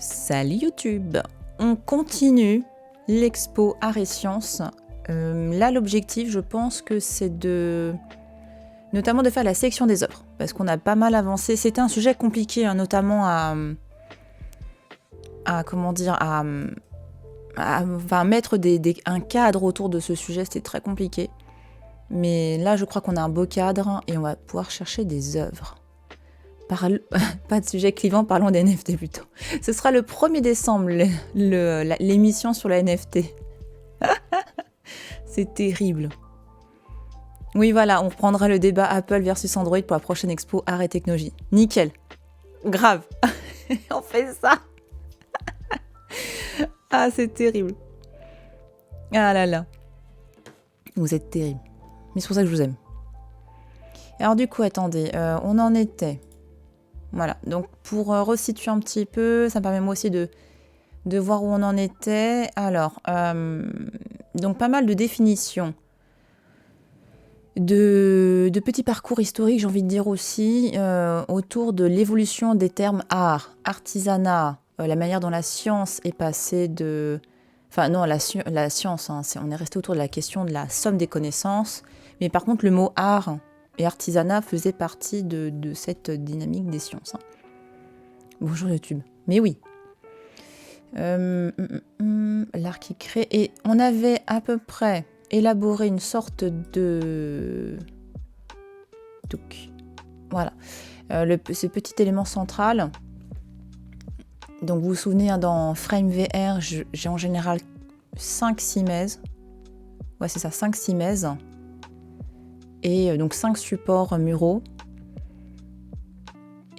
Salut YouTube. On continue l'expo Art et Sciences. Là, l'objectif, je pense que c'est notamment de faire la sélection des œuvres, parce qu'on a pas mal avancé. C'était un sujet compliqué, hein, notamment à mettre un cadre autour de ce sujet, c'était très compliqué. Mais là, je crois qu'on a un beau cadre et on va pouvoir chercher des œuvres. Pas de sujet clivant, parlons des NFT plutôt. Ce sera le 1er décembre, l'émission sur la NFT. C'est terrible. Oui, voilà, on reprendra le débat Apple versus Android pour la prochaine expo Art et Technologie. Nickel. Grave. On fait ça. Ah, c'est terrible. Ah là là. Vous êtes terrible. Mais c'est pour ça que je vous aime. Alors du coup, attendez, on en était... Voilà, donc pour resituer un petit peu, ça me permet moi aussi de voir où on en était. Alors, donc pas mal de définitions, de petits parcours historiques, j'ai envie de dire aussi, autour de l'évolution des termes art, artisanat, la manière dont la science est passée de... Enfin non, la science, hein, on est resté autour de la question de la somme des connaissances, mais par contre le mot art... et artisanat faisait partie de cette dynamique des sciences. Hein. Bonjour YouTube. Mais oui. L'art qui crée. Et on avait à peu près élaboré une sorte de... Donc, voilà. Ce petit élément central. Donc vous vous souvenez, hein, dans Frame VR, j'ai en général 5 cimaises. Ouais, c'est ça, 5 cimaises. Et donc 5 supports muraux.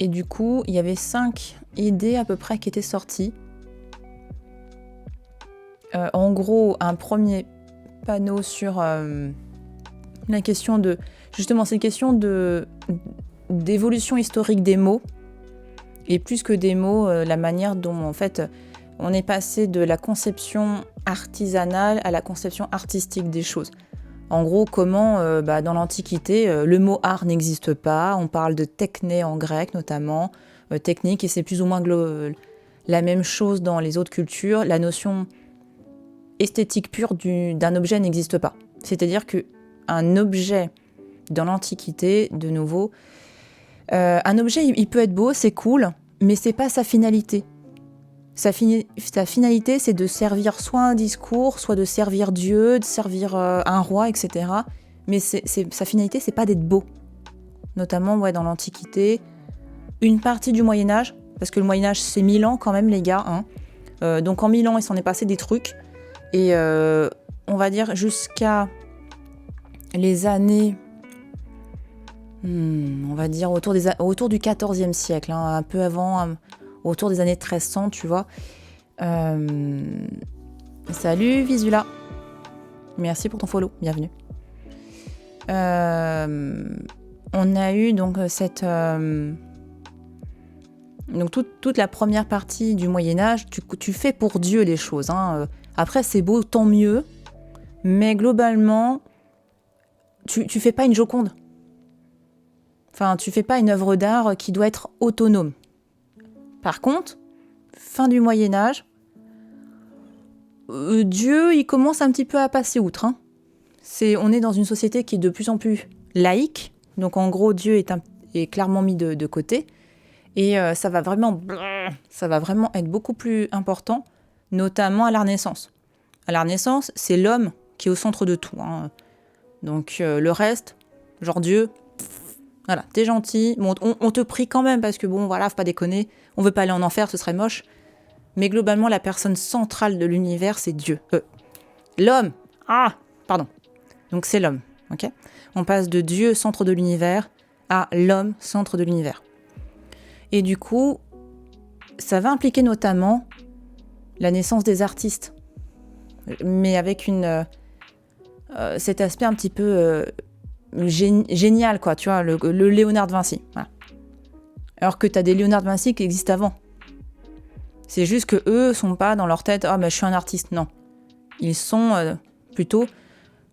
Et du coup, il y avait 5 idées à peu près qui étaient sorties. En gros, un premier panneau sur la question de... Justement, c'est une question d'évolution historique des mots. Et plus que des mots, la manière dont, en fait, on est passé de la conception artisanale à la conception artistique des choses. En gros, comment, dans l'Antiquité, le mot art n'existe pas. On parle de techné en grec, notamment, technique, et c'est plus ou moins la même chose dans les autres cultures. La notion esthétique pure d'un objet n'existe pas. C'est-à-dire qu'un objet, dans l'Antiquité, de nouveau, un objet, il peut être beau, c'est cool, mais c'est pas sa finalité. Sa finalité, c'est de servir soit un discours, soit de servir Dieu, de servir un roi, etc. Mais sa finalité, c'est pas d'être beau. Notamment dans l'Antiquité, une partie du Moyen-Âge, parce que le Moyen-Âge, c'est 1000 ans quand même, les gars. Hein. Donc en 1000 ans, il s'en est passé des trucs. Et on va dire jusqu'à les années... on va dire autour du XIVe siècle, hein, un peu avant... autour des années 1300, tu vois. Salut Visula. Merci pour ton follow, bienvenue. On a eu donc cette... donc toute la première partie du Moyen-Âge, tu fais pour Dieu les choses. Hein. Après, c'est beau, tant mieux. Mais globalement, tu fais pas une Joconde. Enfin, tu fais pas une œuvre d'art qui doit être autonome. Par contre, fin du Moyen-Âge, Dieu, il commence un petit peu à passer outre. Hein. On est dans une société qui est de plus en plus laïque. Donc en gros, Dieu est clairement mis de côté. Et ça va vraiment être beaucoup plus important, notamment à la Renaissance. À la Renaissance, c'est l'homme qui est au centre de tout. Hein. Donc le reste, genre Dieu... Voilà, t'es gentil, bon, on te prie quand même parce que bon, voilà, faut pas déconner, on veut pas aller en enfer, ce serait moche. Mais globalement, la personne centrale de l'univers, c'est Dieu. L'homme, donc c'est l'homme, ok ? On passe de Dieu, centre de l'univers, à l'homme, centre de l'univers. Et du coup, ça va impliquer notamment la naissance des artistes. Mais avec cet aspect un petit peu... génial, quoi, tu vois, le Léonard de Vinci. Voilà. Alors que t'as des Léonard de Vinci qui existent avant. C'est juste que eux sont pas dans leur tête, je suis un artiste. Non. Ils sont plutôt,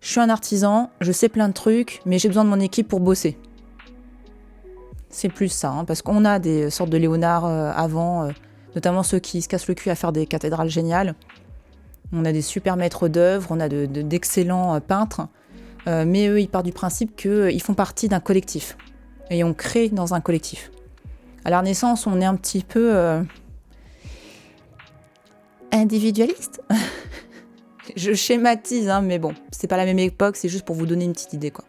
je suis un artisan, je sais plein de trucs, mais j'ai besoin de mon équipe pour bosser. C'est plus ça, hein, parce qu'on a des sortes de Léonard avant, notamment ceux qui se cassent le cul à faire des cathédrales géniales. On a des super maîtres d'œuvre, on a d'excellents peintres, mais eux, ils partent du principe qu'ils font partie d'un collectif. Et on crée dans un collectif. À la Renaissance, on est un petit peu individualiste. Je schématise, hein, mais bon, c'est pas la même époque, c'est juste pour vous donner une petite idée, quoi.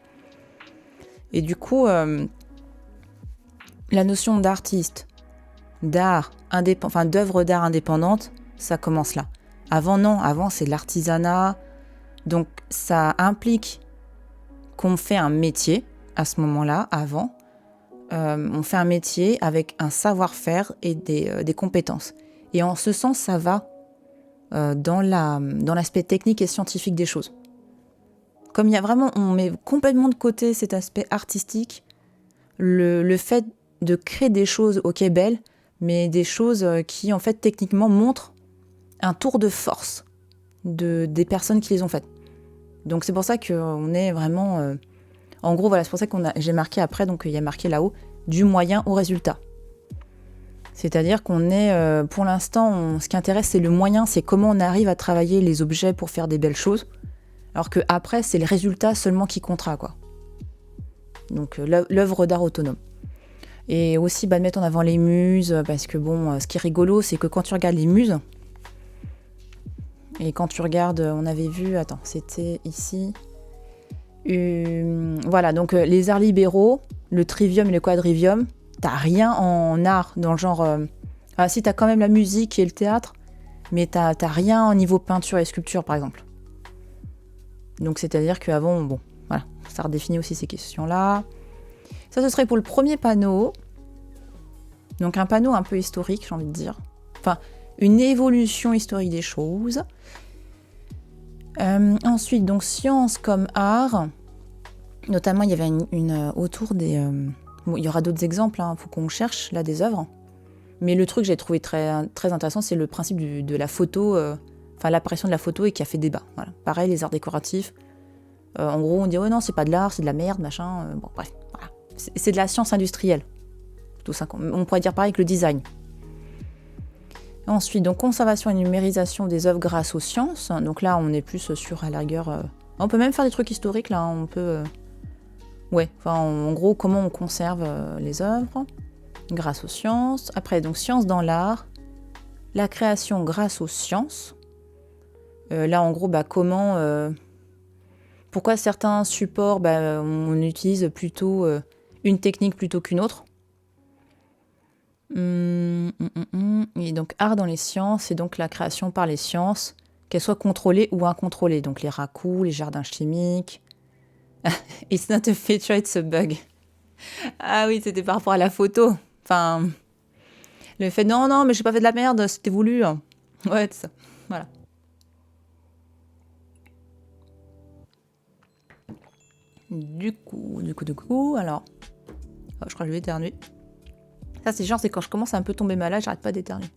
Et du coup, la notion d'artiste, d'œuvre d'art indépendante, ça commence là. Avant, non, avant c'est l'artisanat, donc ça implique qu'on fait un métier à ce moment-là, avant. On fait un métier avec un savoir-faire et des compétences. Et en ce sens, ça va dans l'aspect technique et scientifique des choses. Comme il y a vraiment, on met complètement de côté cet aspect artistique, le fait de créer des choses, ok, belles, mais des choses qui, en fait, techniquement montrent un tour de force des personnes qui les ont faites. Donc c'est pour ça qu'on est vraiment... en gros, voilà, c'est pour ça j'ai marqué après, donc il y a marqué là-haut, du moyen au résultat. C'est-à-dire qu'on est, pour l'instant, ce qui intéresse, c'est le moyen, c'est comment on arrive à travailler les objets pour faire des belles choses, alors qu'après, c'est le résultat seulement qui comptera, quoi. Donc l'œuvre d'art autonome. Et aussi, de mettre en avant les muses, parce que bon, ce qui est rigolo, c'est que quand tu regardes les muses, et quand tu regardes, on avait vu, attends, c'était ici, voilà, donc les arts libéraux, le trivium et le quadrivium, t'as rien en art, dans le genre... Ah si, t'as quand même la musique et le théâtre, mais t'as rien au niveau peinture et sculpture, par exemple. Donc c'est-à-dire qu'avant, bon, voilà, ça redéfinit aussi ces questions-là. Ça, ce serait pour le premier panneau. Donc un panneau un peu historique, j'ai envie de dire. Enfin, une évolution historique des choses. Ensuite, donc science comme art. Notamment, il y avait une autour des... bon, il y aura d'autres exemples, hein, faut qu'on cherche là des œuvres. Mais le truc que j'ai trouvé très, très intéressant, c'est le principe de la photo, l'apparition de la photo et qui a fait débat. Voilà. Pareil, les arts décoratifs. En gros, on dit, ouais, non, c'est pas de l'art, c'est de la merde, machin. Bon, bref, voilà. C'est de la science industrielle. Tout ça. On pourrait dire pareil avec le design. Ensuite, donc, conservation et numérisation des œuvres grâce aux sciences. Donc là, on est plus sur, à la rigueur... on peut même faire des trucs historiques, là. On peut... ouais, en gros, comment on conserve les œuvres grâce aux sciences. Après, donc, sciences dans l'art. La création grâce aux sciences. Là, en gros, comment... pourquoi certains supports, on utilise plutôt une technique plutôt qu'une autre. Et donc, art dans les sciences, c'est donc la création par les sciences, qu'elles soient contrôlées ou incontrôlées. Donc, les raccoons, les jardins chimiques. It's not a feature, it's a bug. Ah oui, c'était par rapport à la photo. Enfin, le fait, non, mais j'ai pas fait de la merde, c'était voulu. Ouais, c'est ça. Voilà. Du coup, alors... Oh, je crois que je vais éternuer. Ça, c'est genre, c'est quand je commence à un peu tomber malade, j'arrête pas d'éternuer.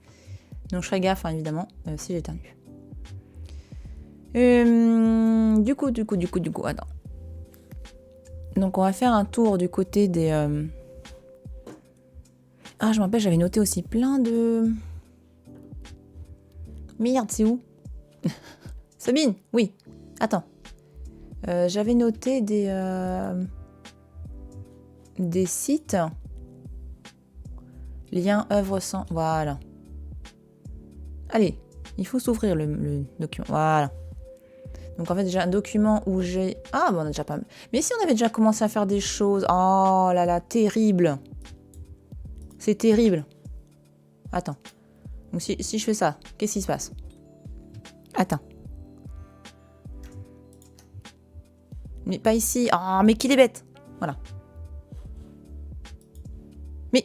Donc, je ferai gaffe, hein, évidemment, si j'éternue. Du coup, attends. Donc, on va faire un tour du côté des... Ah, je me rappelle, j'avais noté aussi plein de... Merde, c'est où? Sabine, oui. Attends. J'avais noté des sites... Lien œuvre sans... Voilà. Allez, il faut s'ouvrir le document. Voilà. Donc en fait, j'ai un document où j'ai... Ah, bon, on a déjà pas... Mais si on avait déjà commencé à faire des choses... Oh là là, terrible. C'est terrible. Attends. Donc si je fais ça, qu'est-ce qui se passe? Attends. Mais pas ici. Oh, mais qu'il est bête. Voilà. Mais...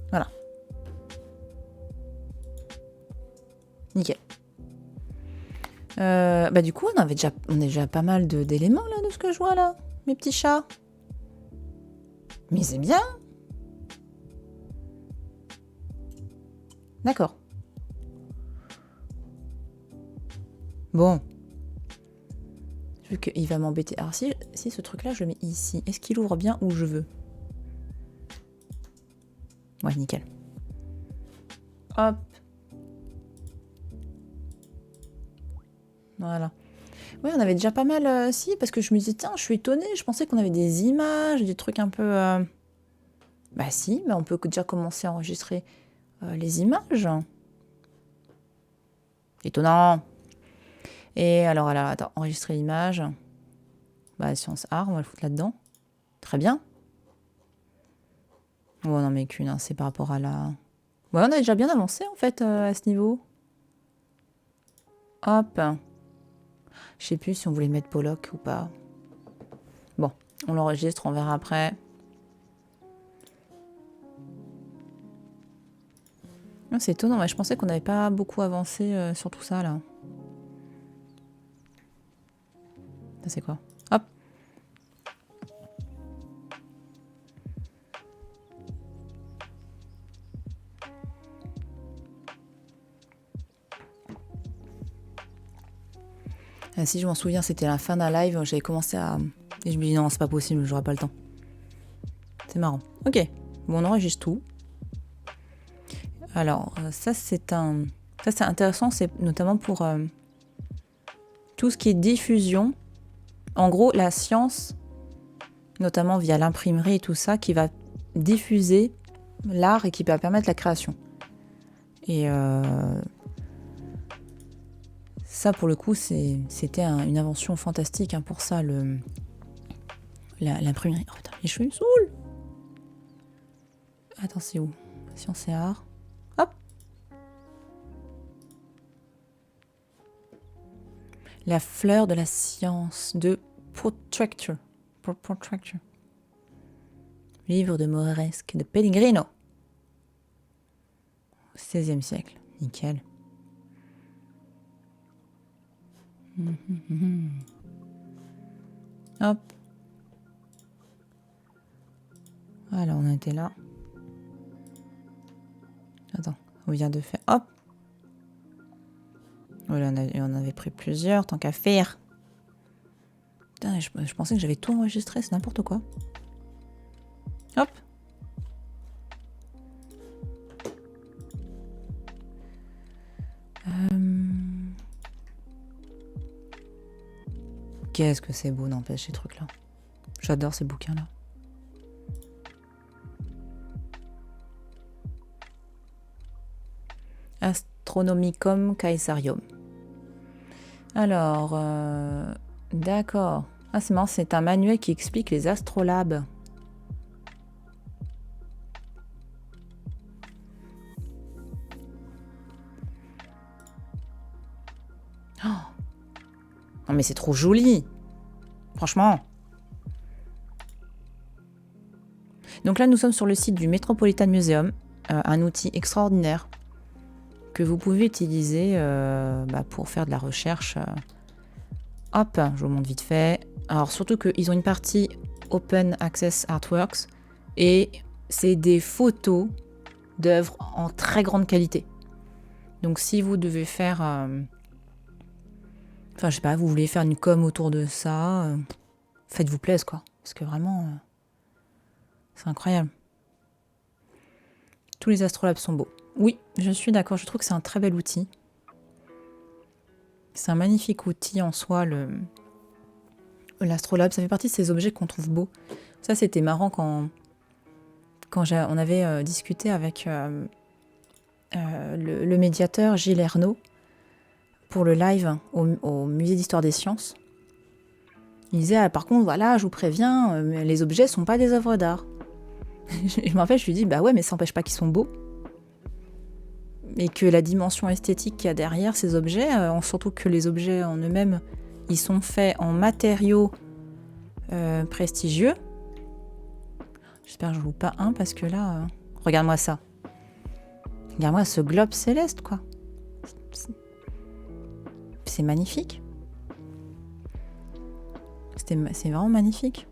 Voilà. Nickel. Du coup, on est déjà pas mal d'éléments là, de ce que je vois là, mes petits chats. Mais c'est bien. D'accord. Bon. Vu qu'il va m'embêter. Alors si ce truc-là, je le mets ici, est-ce qu'il ouvre bien où je veux? Ouais, nickel. Hop. Voilà. Oui, on avait déjà pas mal... si, parce que je me disais, tiens, je suis étonnée. Je pensais qu'on avait des images, des trucs un peu... Bah si, mais on peut déjà commencer à enregistrer les images. Étonnant. Et alors, attends, enregistrer l'image. Bah, science art, on va le foutre là-dedans. Très bien. Oh non, mais qu'une, c'est par rapport à la... Ouais, on a déjà bien avancé, en fait, à ce niveau. Hop. Je sais plus si on voulait mettre Pollock ou pas. Bon, on l'enregistre, on verra après. Ah, c'est étonnant, ouais, je pensais qu'on n'avait pas beaucoup avancé sur tout ça, là. Ça, c'est quoi? Hop. Ah, si je m'en souviens, c'était la fin d'un live, j'avais commencé à... Et je me dis non, c'est pas possible, j'aurai pas le temps. C'est marrant. Ok, bon, on enregistre tout. Alors, ça c'est intéressant, c'est notamment pour tout ce qui est diffusion. En gros, la science, notamment via l'imprimerie et tout ça, qui va diffuser l'art et qui va permettre la création. Et ça, pour le coup, c'était une invention fantastique pour ça, l'imprimerie. Oh putain, les cheveux me saoulent. Attends, c'est où? Science et art. Hop. La fleur de la science de Protractor. Livre de Mauresque de Pellegrino. XVIe siècle. Nickel. Hop. Voilà, on était là. Attends, on vient de faire... Hop. Voilà, on avait pris plusieurs, tant qu'à faire. Putain, je pensais que j'avais tout enregistré, c'est n'importe quoi. Hop. Qu'est-ce que c'est beau, n'empêche, ces trucs-là. J'adore ces bouquins-là. Astronomicum Caesarium. Alors, d'accord. Ah, c'est marrant, c'est un manuel qui explique les astrolabes. Oh. Non mais c'est trop joli. Franchement. Donc là, nous sommes sur le site du Metropolitan Museum, un outil extraordinaire que vous pouvez utiliser pour faire de la recherche. Hop, je vous montre vite fait. Alors surtout qu'ils ont une partie Open Access Artworks et c'est des photos d'œuvres en très grande qualité. Donc si vous devez faire... Enfin, je sais pas, vous voulez faire une com autour de ça, faites-vous plaisir, quoi. Parce que vraiment, c'est incroyable. Tous les astrolabes sont beaux. Oui, je suis d'accord, je trouve que c'est un très bel outil. C'est un magnifique outil en soi, l'astrolabe. Ça fait partie de ces objets qu'on trouve beaux. Ça, c'était marrant quand on avait discuté avec le médiateur Gilles Ernaud pour le live au musée d'histoire des sciences. Il disait, par contre, voilà, je vous préviens, les objets sont pas des œuvres d'art. Je me rappelle, je lui dis, bah ouais, mais ça n'empêche pas qu'ils sont beaux. Et que la dimension esthétique qu'il y a derrière ces objets, surtout que les objets en eux-mêmes, ils sont faits en matériaux prestigieux. J'espère que je ne loupe pas un, parce que là, regarde-moi ça. Regarde-moi ce globe céleste, quoi. C'est magnifique. C'est vraiment magnifique.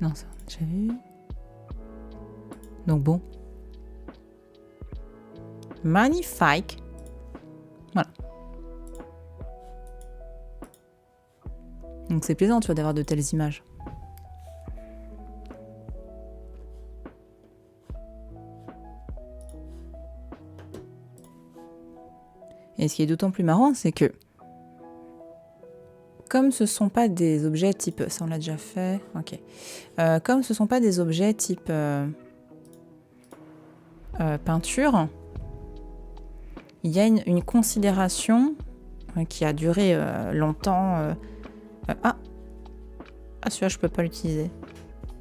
Non, ça, on a déjà vu. Donc bon. Magnifique. Voilà. Donc c'est plaisant, tu vois, d'avoir de telles images. Et ce qui est d'autant plus marrant, c'est que comme ce ne sont pas des objets type... Ça, on l'a déjà fait. Ok. Comme ce ne sont pas des objets type peinture, il y a une considération qui a duré longtemps. Ah, celui-là, je peux pas l'utiliser.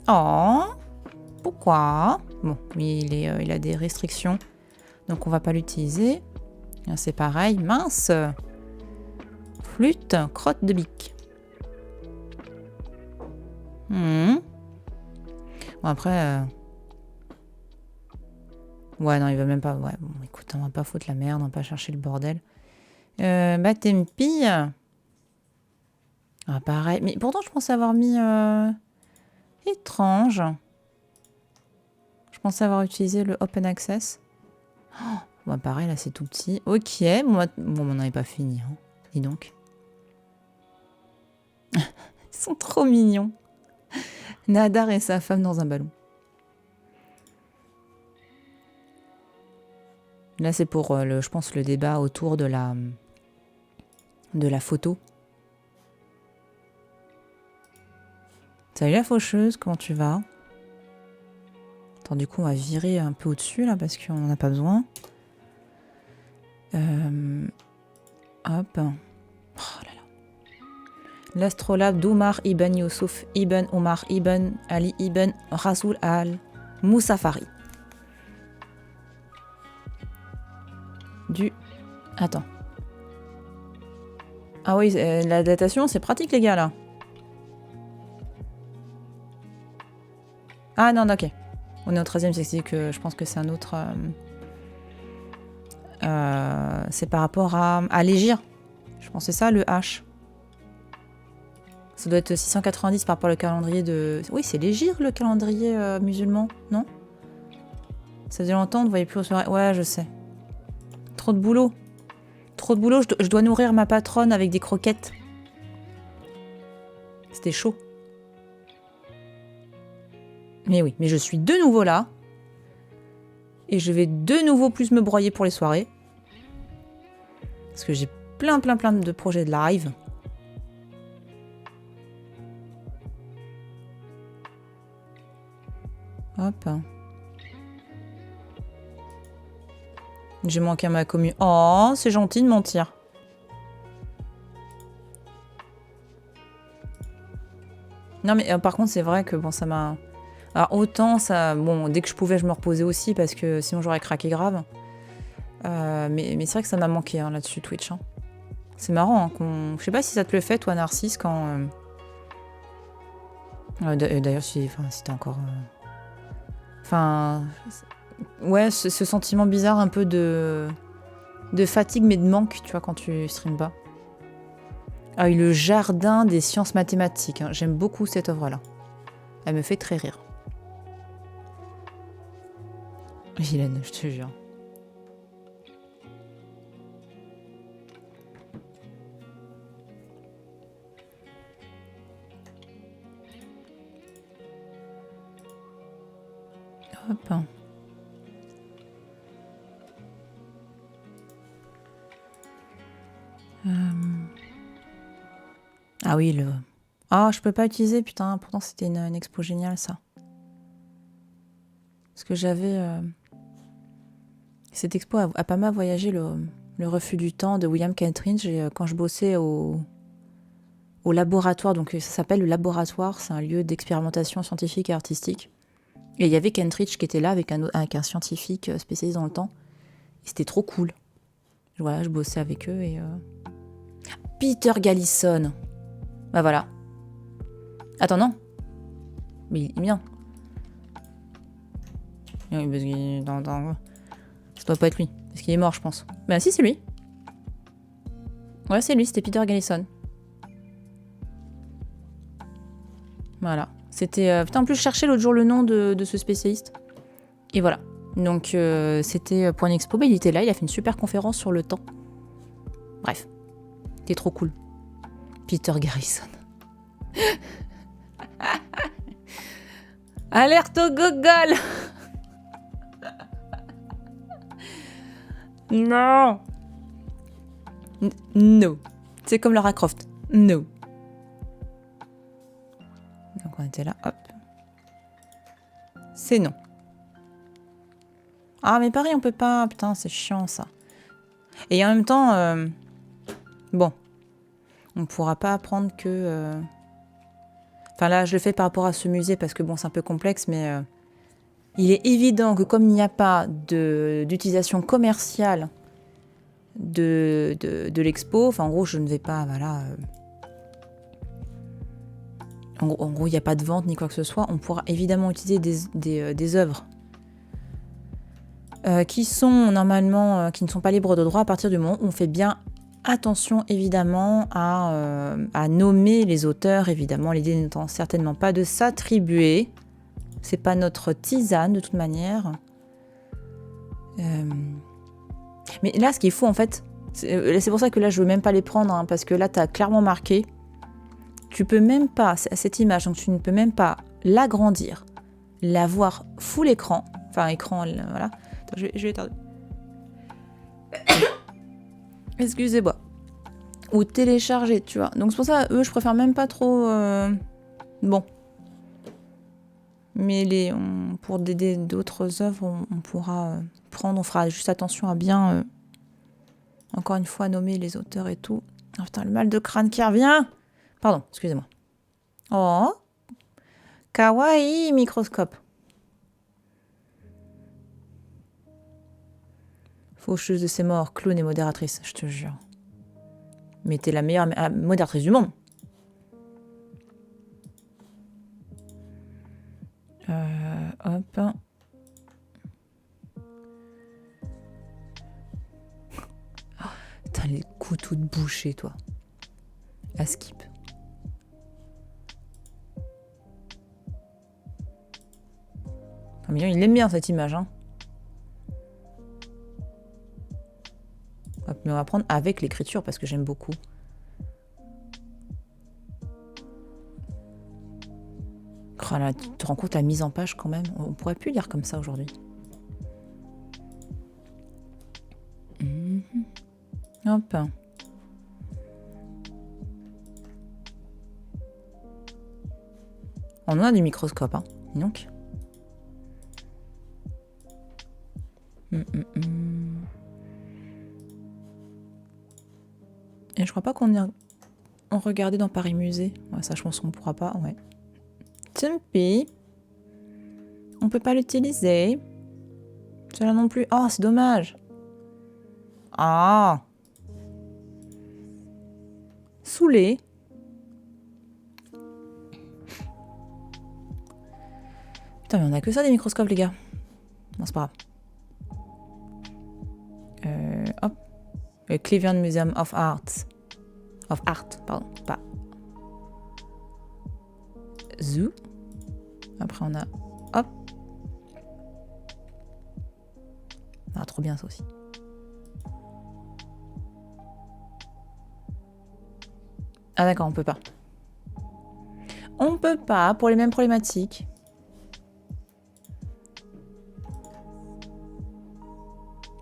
Oh, pourquoi? Bon, il a des restrictions, donc on va pas l'utiliser. C'est pareil, mince. Flûte, crotte de bique. Bon, après... Ouais, non, il va même pas... Ouais, bon, écoute, on va pas foutre la merde, on va pas chercher le bordel. Tempi. Ah, pareil. Mais pourtant, je pensais avoir mis... Étrange. Je pensais avoir utilisé le Open Access. Oh, bon, pareil, là, c'est tout petit. Ok, bon, on n'avait pas fini. Hein. Dis donc. Ils sont trop mignons. Nadar et sa femme dans un ballon. Là, c'est pour, je pense, le débat autour de la photo. Salut la faucheuse, comment tu vas? Attends, du coup, on va virer un peu au-dessus, là, parce qu'on n'en a pas besoin. Hop. Oh là là. L'astrolabe d'Omar Ibn Youssouf Ibn Omar Ibn Ali Ibn Rasoul al-Moussafari. Attends. Ah oui, la datation, c'est pratique, les gars, là. Ah non, ok. On est au 13e, c'est que je pense que c'est un autre... c'est par rapport à l'égir. Je pense que c'est ça, le H. Ça doit être 690 par rapport au calendrier de... Oui, c'est l'égir, le calendrier musulman, non? Ça faisait longtemps, on ne voyait plus aux soirées. Ouais, je sais. Trop de boulot. Trop de boulot, je dois nourrir ma patronne avec des croquettes. C'était chaud. Mais oui, mais je suis de nouveau là. Et je vais de nouveau plus me broyer pour les soirées. Parce que j'ai plein de projets de live. Hop. J'ai manqué à ma commune. Oh, c'est gentil de mentir. Non mais par contre c'est vrai que bon ça m'a... Alors autant ça... Bon dès que je pouvais je me reposais aussi parce que sinon j'aurais craqué grave. Mais c'est vrai que ça m'a manqué hein, là-dessus Twitch. Hein. C'est marrant hein, qu'on... Je sais pas si ça te le fait toi Narcisse quand... D'ailleurs si t'es encore... Enfin... Ouais ce sentiment bizarre un peu de fatigue mais de manque tu vois quand tu stream pas. Ah oui, le jardin des sciences mathématiques. Hein. J'aime beaucoup cette œuvre-là. Elle me fait très rire. Vilaine, je te jure. Hop. Ah oui, le... Ah, je peux pas utiliser, putain. Pourtant, c'était une expo géniale, ça. Parce que j'avais... Cette expo a pas mal voyagé, le refus du temps de William Kentridge. Et quand je bossais au laboratoire, donc ça s'appelle le laboratoire, c'est un lieu d'expérimentation scientifique et artistique. Et il y avait Kentridge qui était là avec un scientifique spécialisé dans le temps. Et c'était trop cool. Voilà, je bossais avec eux et... Peter Gallison. Bah voilà. Attends, non. Mais il est bien. Oui, parce qu'il... Ça doit pas être lui. Parce qu'il est mort, je pense. Bah si, c'est lui. Ouais, c'est lui, c'était Peter Gallison. Voilà. C'était... Putain, en plus, je cherchais l'autre jour le nom de ce spécialiste. Et voilà. Donc c'était pour une expo, il était là, il a fait une super conférence sur le temps. Bref, c'était trop cool. Peter Garrison. Alerte au gogol. Non. No. C'est comme Lara Croft. No. Donc on était là, hop. C'est non. Ah mais pareil, on peut pas. Putain, c'est chiant ça. Et en même temps, bon, on pourra pas apprendre que... Enfin là, je le fais par rapport à ce musée parce que bon, c'est un peu complexe, mais il est évident que comme il n'y a pas d'utilisation commerciale de l'expo, enfin en gros, je ne vais pas, voilà... En gros, il n'y a pas de vente ni quoi que ce soit. On pourra évidemment utiliser des œuvres qui sont normalement, qui ne sont pas libres de droit à partir du moment où on fait bien attention évidemment à nommer les auteurs. Évidemment, l'idée n'étant certainement pas de s'attribuer. C'est pas notre tisane de toute manière. Mais là, ce qu'il faut en fait, c'est pour ça que là, je veux même pas les prendre, hein, parce que là, tu as clairement marqué. Tu peux même pas, cette image, donc tu ne peux même pas l'agrandir, la voir full écran, enfin écran, voilà. Attends, je vais éternuer. Excusez-moi. Ou télécharger, tu vois. Donc c'est pour ça, eux, je préfère même pas trop... Bon. Mais pour d'autres œuvres, on pourra prendre, on fera juste attention à bien, encore une fois, nommer les auteurs et tout. Oh putain, le mal de crâne qui revient. Pardon, excusez-moi. Oh, kawaii microscope. Faucheuse de ses morts, clown et modératrice, je te jure. Mais t'es la meilleure modératrice du monde. Hop. Oh, putain, les couteaux de boucher, toi. À skip. Oh, mais il aime bien cette image, hein. Hop, mais on va prendre avec l'écriture parce que j'aime beaucoup. Oh là, tu te rends compte la mise en page quand même. On pourrait plus lire comme ça aujourd'hui. Hop. On a du microscope, hein. Donc. Et je crois pas qu'on regardait dans Paris Musée. Ouais, ça, je pense qu'on pourra pas, ouais. Tant pis. On peut pas l'utiliser. Cela non plus. Oh, c'est dommage. Ah. Saoulé. Putain, mais on a que ça des microscopes, les gars. Non, c'est pas grave. Hop. Le Cleveland Museum of Art. Of Art, pardon. Pas. Zoo. Après, on a... Hop. Ah, trop bien, ça aussi. Ah, d'accord, on peut pas. On peut pas, pour les mêmes problématiques.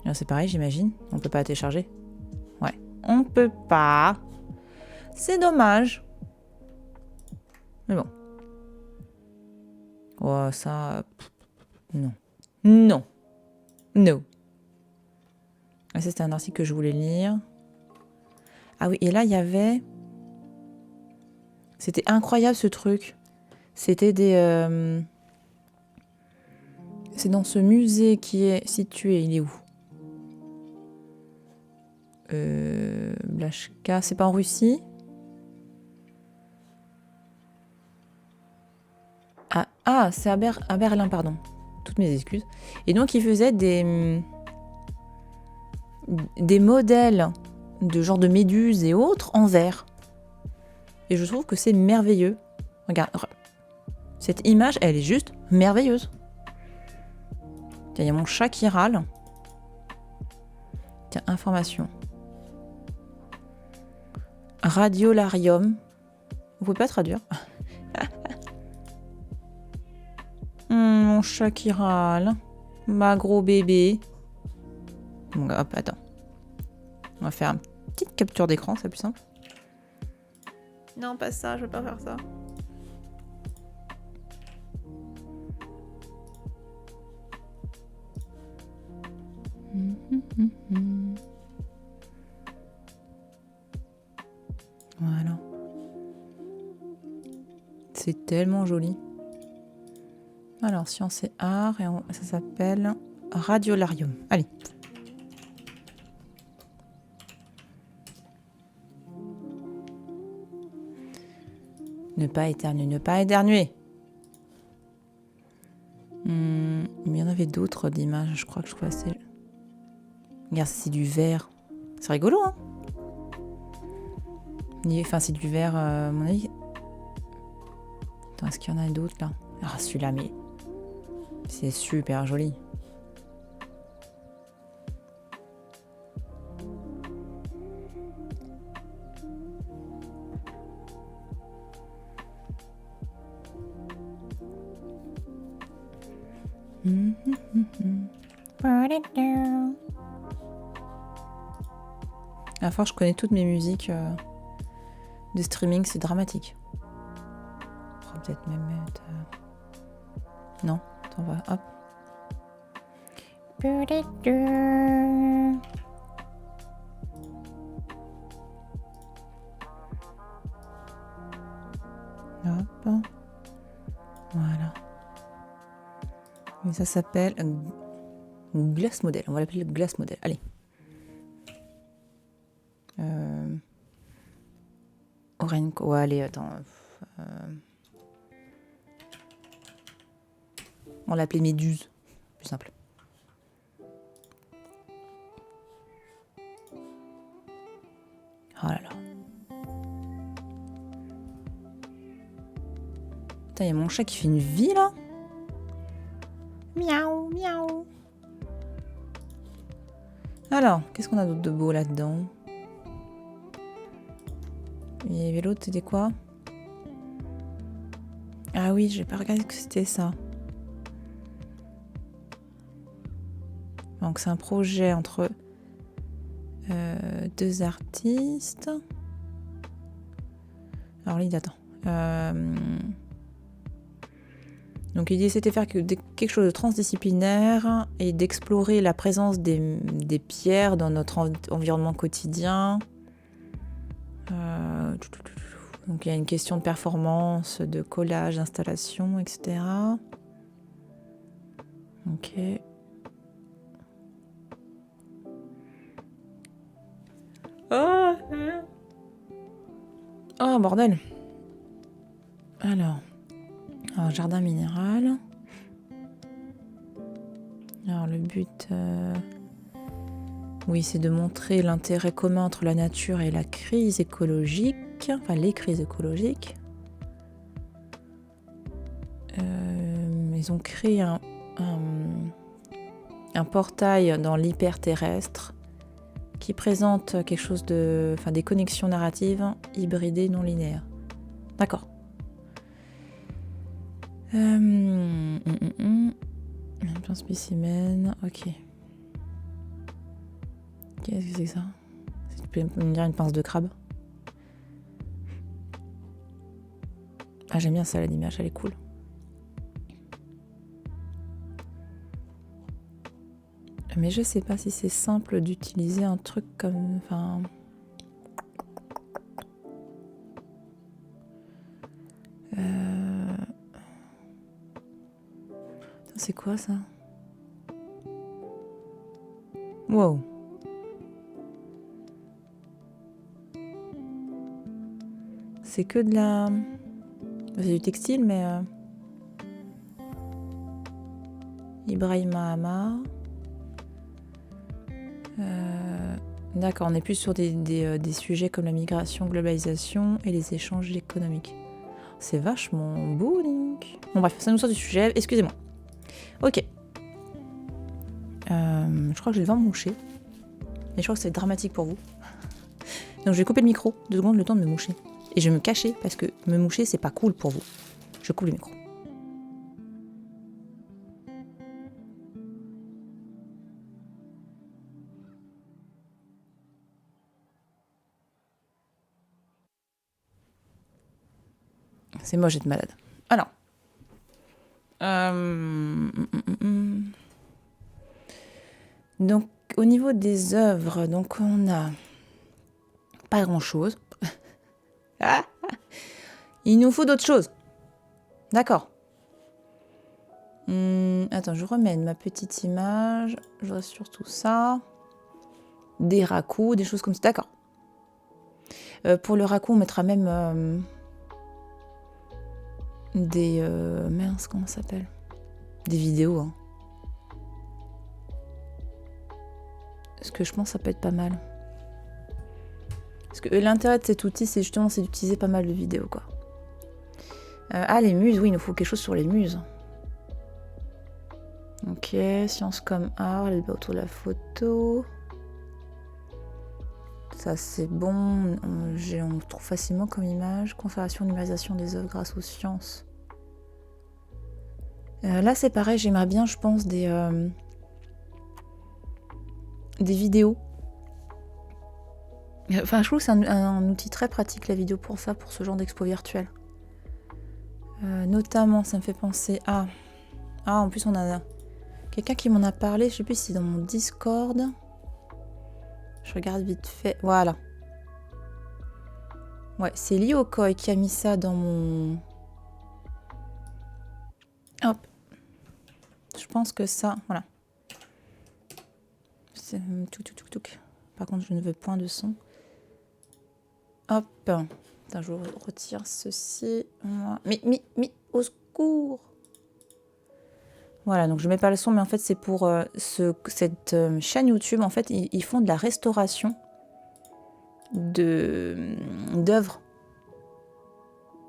Là, c'est pareil, j'imagine. On peut pas la télécharger. Ouais. On peut pas. C'est dommage. Mais bon. Oh, ça... Non. Non. No. Ah, ça, c'était un article que je voulais lire. Ah oui, et là, il y avait... C'était incroyable, ce truc. C'était des... C'est dans ce musée qui est situé... Il est où? Blachka, c'est pas en Russie? Ah, c'est à Berlin, pardon. Toutes mes excuses. Et donc, il faisait des modèles de genre de méduses et autres en verre. Et je trouve que c'est merveilleux. Regarde, cette image, elle est juste merveilleuse. Tiens, il y a mon chat qui râle. Tiens, information. Radiolarium. Vous pouvez pas traduire. Mon chat qui râle. Ma gros bébé. Bon, hop, attends. On va faire une petite capture d'écran, c'est plus simple. Non, pas ça, je veux pas faire ça. Voilà. C'est tellement joli. Alors, science et art, et ça s'appelle Radiolarium. Allez. Ne pas éternuer, ne pas éternuer. Mais il y en avait d'autres d'images, je crois que je passais. Regarde, c'est du verre. C'est rigolo, hein? Enfin, c'est du verre, à mon avis. Attends, est-ce qu'il y en a d'autres, là? Ah, celui-là, mais... c'est super joli. À la fois, je connais toutes mes musiques de streaming, c'est dramatique. On va peut-être même mettre... Non, attends, on va... Hop. Hop. Voilà. Et ça s'appelle Glass Model. On va l'appeler le Glass Model. Allez. Orenco. Ouais, allez, attends. On l'appelait Méduse. Plus simple. Oh là là. Putain, il y a mon chat qui fait une vie là. Miaou, miaou. Alors, qu'est-ce qu'on a d'autre de beau là-dedans? Il y avait l'autre, c'était quoi? Ah oui, j'ai pas regardé que c'était ça. Donc c'est un projet entre deux artistes. Alors là, attends. Donc l'idée c'était de faire quelque chose de transdisciplinaire et d'explorer la présence des pierres dans notre environnement quotidien. Donc il y a une question de performance, de collage, d'installation, etc. Ok. Oh bordel. Alors, jardin minéral. Alors le but, oui, c'est de montrer l'intérêt commun entre la nature et la crise écologique, enfin les crises écologiques. Ils ont créé un portail dans l'hyperterrestre qui présente quelque chose de, enfin des connexions narratives hybridées non linéaires. D'accord. Un spécimen, ok. Qu'est-ce que c'est que ça? Tu peux me dire une pince de crabe? Ah, j'aime bien ça, l'image, elle est cool. Mais je sais pas si c'est simple d'utiliser un truc comme... Enfin... C'est quoi ça? Wow. C'est que de la... C'est du textile, mais... Ibrahim Mahamar. D'accord, on est plus sur des sujets comme la migration, globalisation et les échanges économiques. C'est vachement beau, Link. Bon bref, ça nous sort du sujet, excusez-moi. Ok. Je crois que j'ai le vent mouché. Et je crois que ça va être dramatique pour vous. Donc je vais couper le micro, 2 secondes, le temps de me moucher. Et je vais me cacher, parce que me moucher, c'est pas cool pour vous. Je coupe le micro. C'est moche d'être malade. Alors. Donc, au niveau des œuvres, donc on a pas grand-chose. Il nous faut d'autres choses. D'accord. Attends, je remets ma petite image. Je vois surtout ça. Des rakus, des choses comme ça. D'accord. Pour le raku, on mettra même des... mince, comment ça s'appelle? Des vidéos, hein. Parce que je pense que ça peut être pas mal. Parce que l'intérêt de cet outil, c'est justement d'utiliser pas mal de vidéos, quoi. Les muses, oui, il nous faut quelque chose sur les muses. Ok, science comme art, les autour de la photo. Ça, c'est bon. On trouve facilement comme image. Configuration, numérisation des œuvres grâce aux sciences. Là, c'est pareil, j'aimerais bien, je pense, des vidéos. Enfin, je trouve que c'est un outil très pratique, la vidéo, pour ça, pour ce genre d'expo virtuelle. Notamment, ça me fait penser à... Ah, en plus, on a quelqu'un qui m'en a parlé, je sais plus si c'est dans mon Discord. Je regarde vite fait. Voilà. Ouais, c'est Liokoi qui a mis ça dans mon... Hop. Je pense que ça... Voilà. C'est... Par contre, je ne veux point de son. Hop. Attends, je retire ceci. Mais, au secours. Voilà, donc je mets pas le son, mais en fait, c'est pour cette chaîne YouTube. En fait, ils font de la restauration d'œuvres.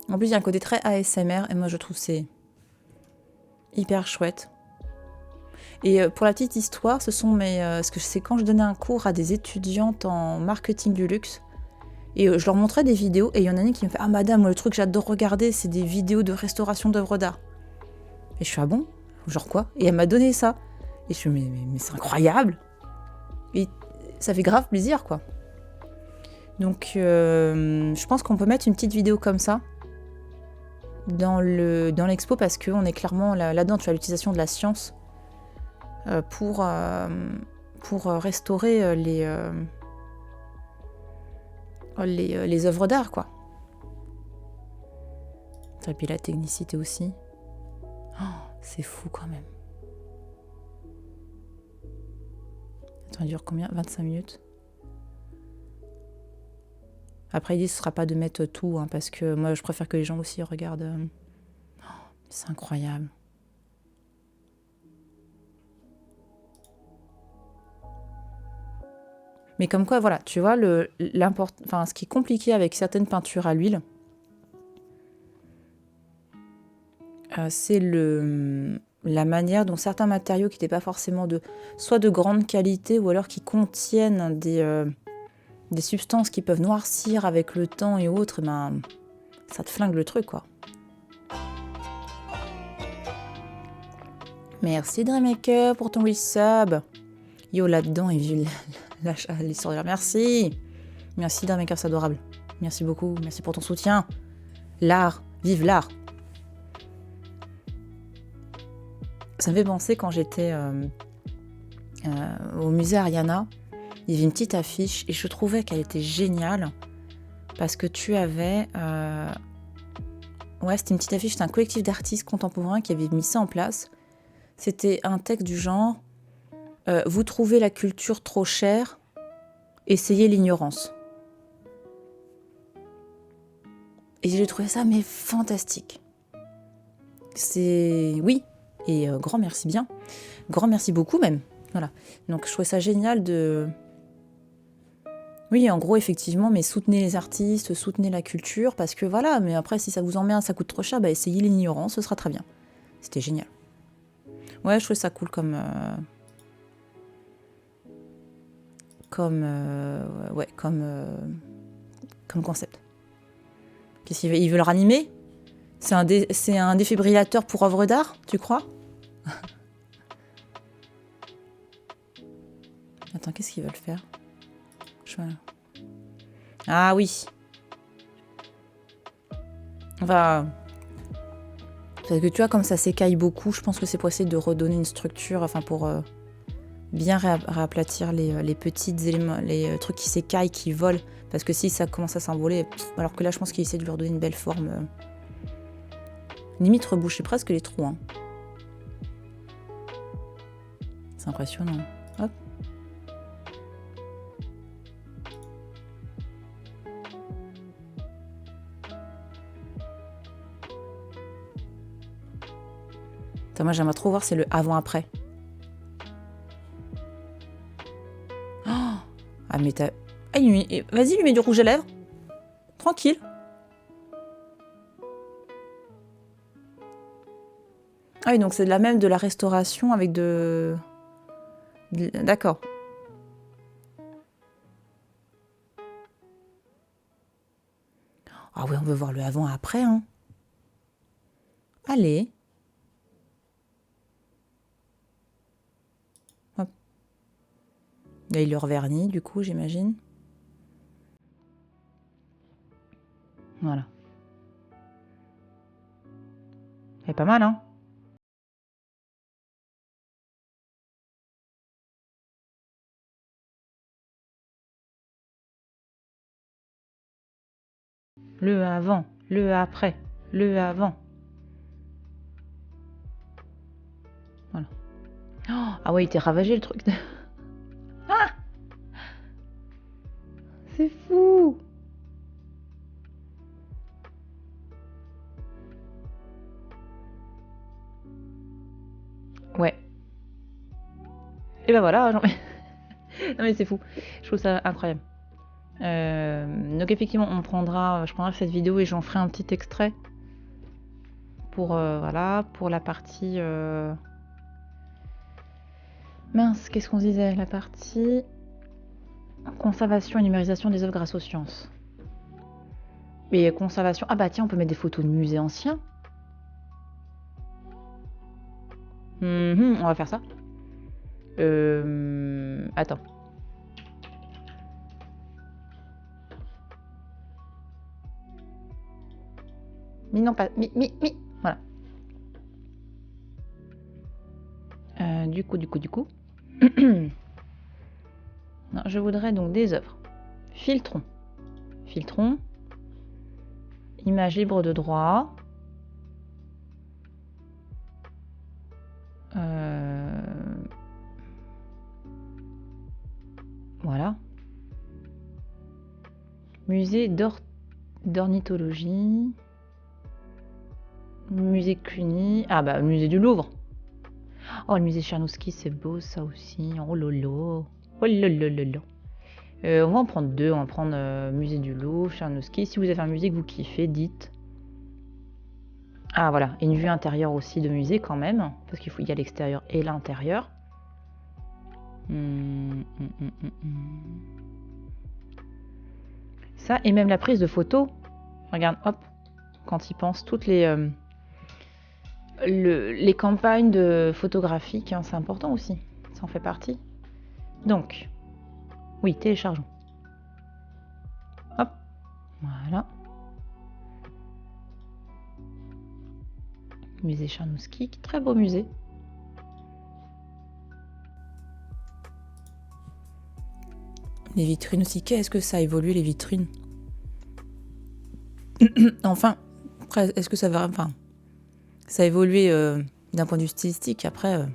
En plus, il y a un côté très ASMR, et moi, je trouve que c'est hyper chouette. Et pour la petite histoire, ce sont parce que c'est quand je donnais un cours à des étudiantes en marketing du luxe. Et je leur montrais des vidéos, et il y en a une qui me fait « Ah madame, moi, le truc que j'adore regarder, c'est des vidéos de restauration d'œuvres d'art. » Et je suis « Ah bon? Genre quoi ?» Et elle m'a donné ça. Et je suis « Mais c'est incroyable !» Et ça fait grave plaisir, quoi. Donc, je pense qu'on peut mettre une petite vidéo comme ça dans l'expo, parce qu'on est clairement là-dedans, tu as l'utilisation de la science pour restaurer les œuvres d'art, quoi. Et puis la technicité aussi. Oh, c'est fou quand même. Attends, il dure combien? 25 minutes. Après, l'idée, ce sera pas de mettre tout, hein, parce que moi, je préfère que les gens aussi regardent. Oh, c'est incroyable. Mais comme quoi, voilà, tu vois, ce qui est compliqué avec certaines peintures à l'huile, c'est la manière dont certains matériaux qui n'étaient pas forcément soit de grande qualité, ou alors qui contiennent des substances qui peuvent noircir avec le temps et autres, ça te flingue le truc, quoi. Merci Dreammaker pour ton resub. Yo, là-dedans, et vive l'histoire de l'art. Merci. Merci Dreammaker, c'est adorable. Merci beaucoup, merci pour ton soutien. L'art, vive l'art. Ça me fait penser quand j'étais au musée Ariana, il y avait une petite affiche et je trouvais qu'elle était géniale parce que tu avais... Ouais, c'était une petite affiche, c'était un collectif d'artistes contemporains qui avait mis ça en place. C'était un texte du genre vous trouvez la culture trop chère, essayez l'ignorance. Et j'ai trouvé ça mais fantastique. C'est... Oui, et grand merci bien. Grand merci beaucoup même. Voilà. Donc je trouvais ça génial de... Oui, en gros, effectivement, mais soutenez les artistes, soutenez la culture, parce que voilà, mais après, si ça vous emmerde, ça coûte trop cher, essayez l'ignorance, ce sera très bien. C'était génial. Ouais, je trouvais ça cool comme ouais, comme concept. Qu'est-ce qu'il veut? Il veut le ranimer? C'est un défibrillateur pour œuvre d'art, tu crois? Attends, qu'est-ce qu'ils veulent faire? Ah oui. Enfin, parce que tu vois, comme ça s'écaille beaucoup, je pense que c'est pour essayer de redonner une structure, enfin pour bien réaplatir les petits éléments, les trucs qui s'écaillent, qui volent. Parce que si ça commence à s'envoler, alors que là, je pense qu'il essaie de leur donner une belle forme. Limite reboucher presque les trous. Hein. C'est impressionnant. Hop. Attends, moi, j'aimerais trop voir, c'est le avant-après. Oh ah, mais t'as... Ah, vas-y, lui mets du rouge à lèvres. Tranquille. Ah oui, donc c'est de la même de la restauration avec de... D'accord. Ah oui, on veut voir le avant-après. Hein. Allez. Hop. Là, il le revernit, du coup, j'imagine. Voilà. C'est pas mal, hein? Le avant, le après, le avant. Voilà. Oh, ah ouais, il était ravagé le truc. Ah c'est fou. Ouais. Et ben voilà. Non mais c'est fou. Je trouve ça incroyable. Donc effectivement, je prendrai cette vidéo et j'en ferai un petit extrait pour voilà, pour la partie mince, qu'est-ce qu'on disait? La partie conservation et numérisation des œuvres grâce aux sciences. Et conservation. Ah bah tiens, on peut mettre des photos de musées anciens. On va faire ça. Attends. Mais non, pas. Mais. Voilà. Du coup. Non, je voudrais donc des œuvres. Filtrons. Image libre de droit. Voilà. Musée d'ornithologie. Musée Cluny. Ah bah, musée du Louvre. Oh, le musée Tchernouski, c'est beau ça aussi. Oh lolo. Oh lolo. On va en prendre deux. On va prendre musée du Louvre, Tchernouski. Si vous avez un musée que vous kiffez, dites. Ah voilà, et une vue intérieure aussi de musée quand même, parce qu'il y a l'extérieur et l'intérieur. Ça, et même la prise de photos. Regarde, hop, quand ils pensent, toutes les campagnes de photographiques, hein, c'est important aussi, ça en fait partie. Donc, oui, téléchargeons. Hop, voilà. Musée Tchernouski, très beau musée. Les vitrines aussi, qu'est-ce que ça a évolué les vitrines? Enfin, après, est-ce que ça va... Enfin, ça a évolué d'un point de vue stylistique, après...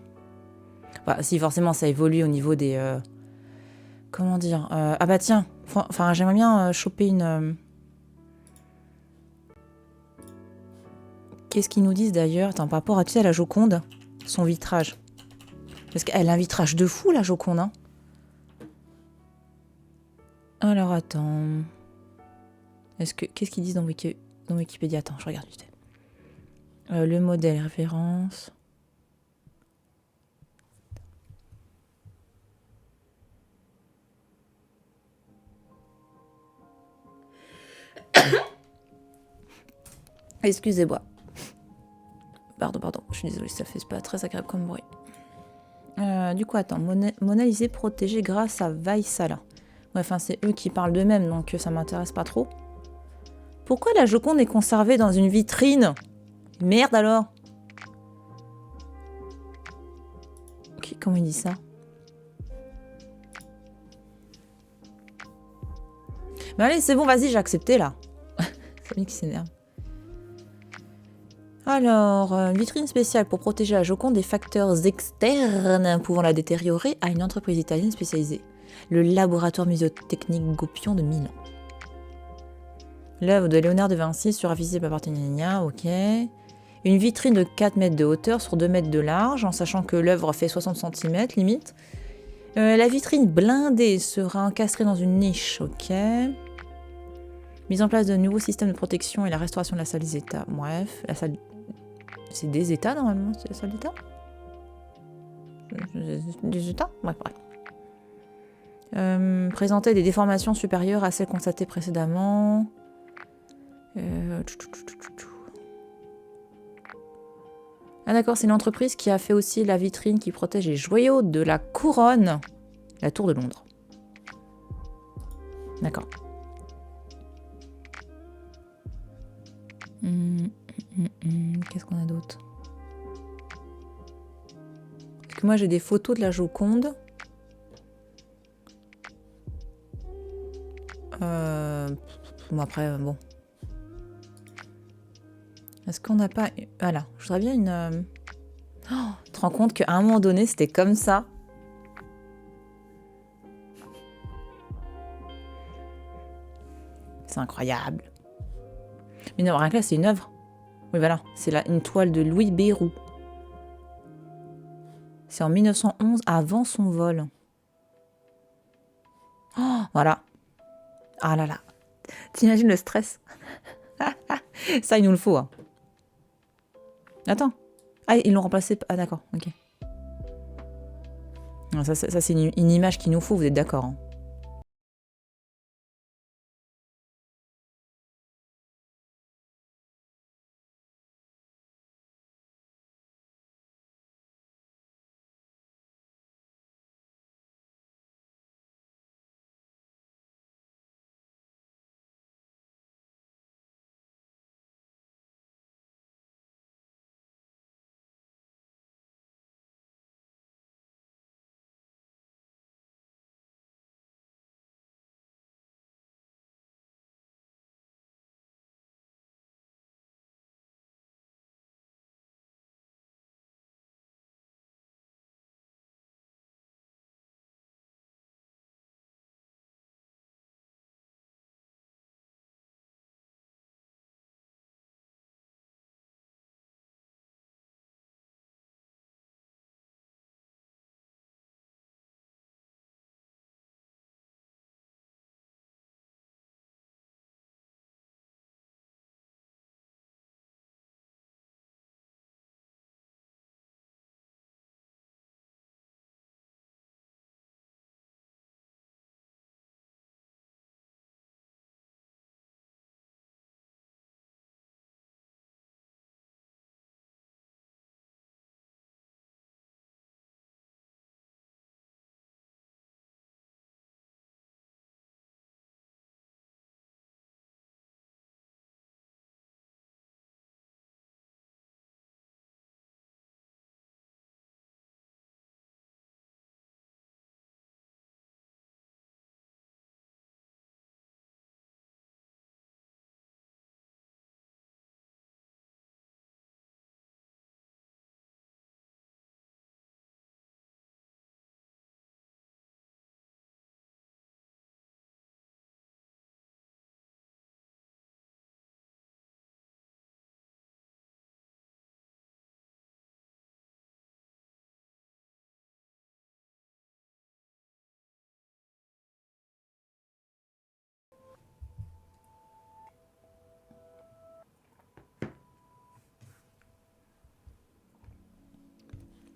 Bah, si, forcément, ça évolue au niveau des... comment dire ah bah tiens, enfin, j'aimerais bien choper une... Qu'est-ce qu'ils nous disent d'ailleurs? Attends, par rapport à, tu sais, à la Joconde, son vitrage. Parce qu'elle a un vitrage de fou, la Joconde, hein. Alors, attends... Qu'est-ce qu'ils disent dans Wikipédia? Attends, je regarde vite. Le modèle, référence... Excusez-moi. Pardon, je suis désolée, ça fait pas très agréable comme bruit. Du coup, attends, Mona Lisa protégée grâce à Vaisala. Ouais, enfin, c'est eux qui parlent d'eux-mêmes, donc ça m'intéresse pas trop. Pourquoi la Joconde est conservée dans une vitrine? Merde alors. Comment il dit ça? Mais allez, c'est bon, vas-y, j'ai accepté là. C'est lui qui s'énerve. Alors, vitrine spéciale pour protéger la Joconde des facteurs externes pouvant la détériorer à une entreprise italienne spécialisée. Le laboratoire muséotechnique Gopion de Milan. L'œuvre de Léonard de Vinci sera visible à partir de ok. Une vitrine de 4 mètres de hauteur sur 2 mètres de large, en sachant que l'œuvre fait 60 cm limite. La vitrine blindée sera encastrée dans une niche, ok. Mise en place de nouveaux systèmes de protection et la restauration de la salle des états. Bref, la salle... C'est des états normalement, c'est la salle d'état? Des états? Ouais, bref. Présenter des déformations supérieures à celles constatées précédemment. Ah d'accord, c'est l'entreprise qui a fait aussi la vitrine qui protège les joyaux de la couronne. La tour de Londres. D'accord. Qu'est-ce qu'on a d'autre? Parce que moi j'ai des photos de la Joconde. Bon après, bon. Est-ce qu'on n'a pas... Voilà, je voudrais bien une... Oh, tu te rends compte qu'à un moment donné, c'était comme ça? C'est incroyable. Mais non, rien que là, c'est une œuvre. Oui, voilà, c'est une toile de Louis Bérou. C'est en 1911, avant son vol. Oh, voilà. Ah là là. T'imagines le stress? Ça, il nous le faut. Hein. Attends. Ah, ils l'ont remplacé. Ah, d'accord, ok. Non, ça c'est une image qu'il nous faut, vous êtes d'accord hein.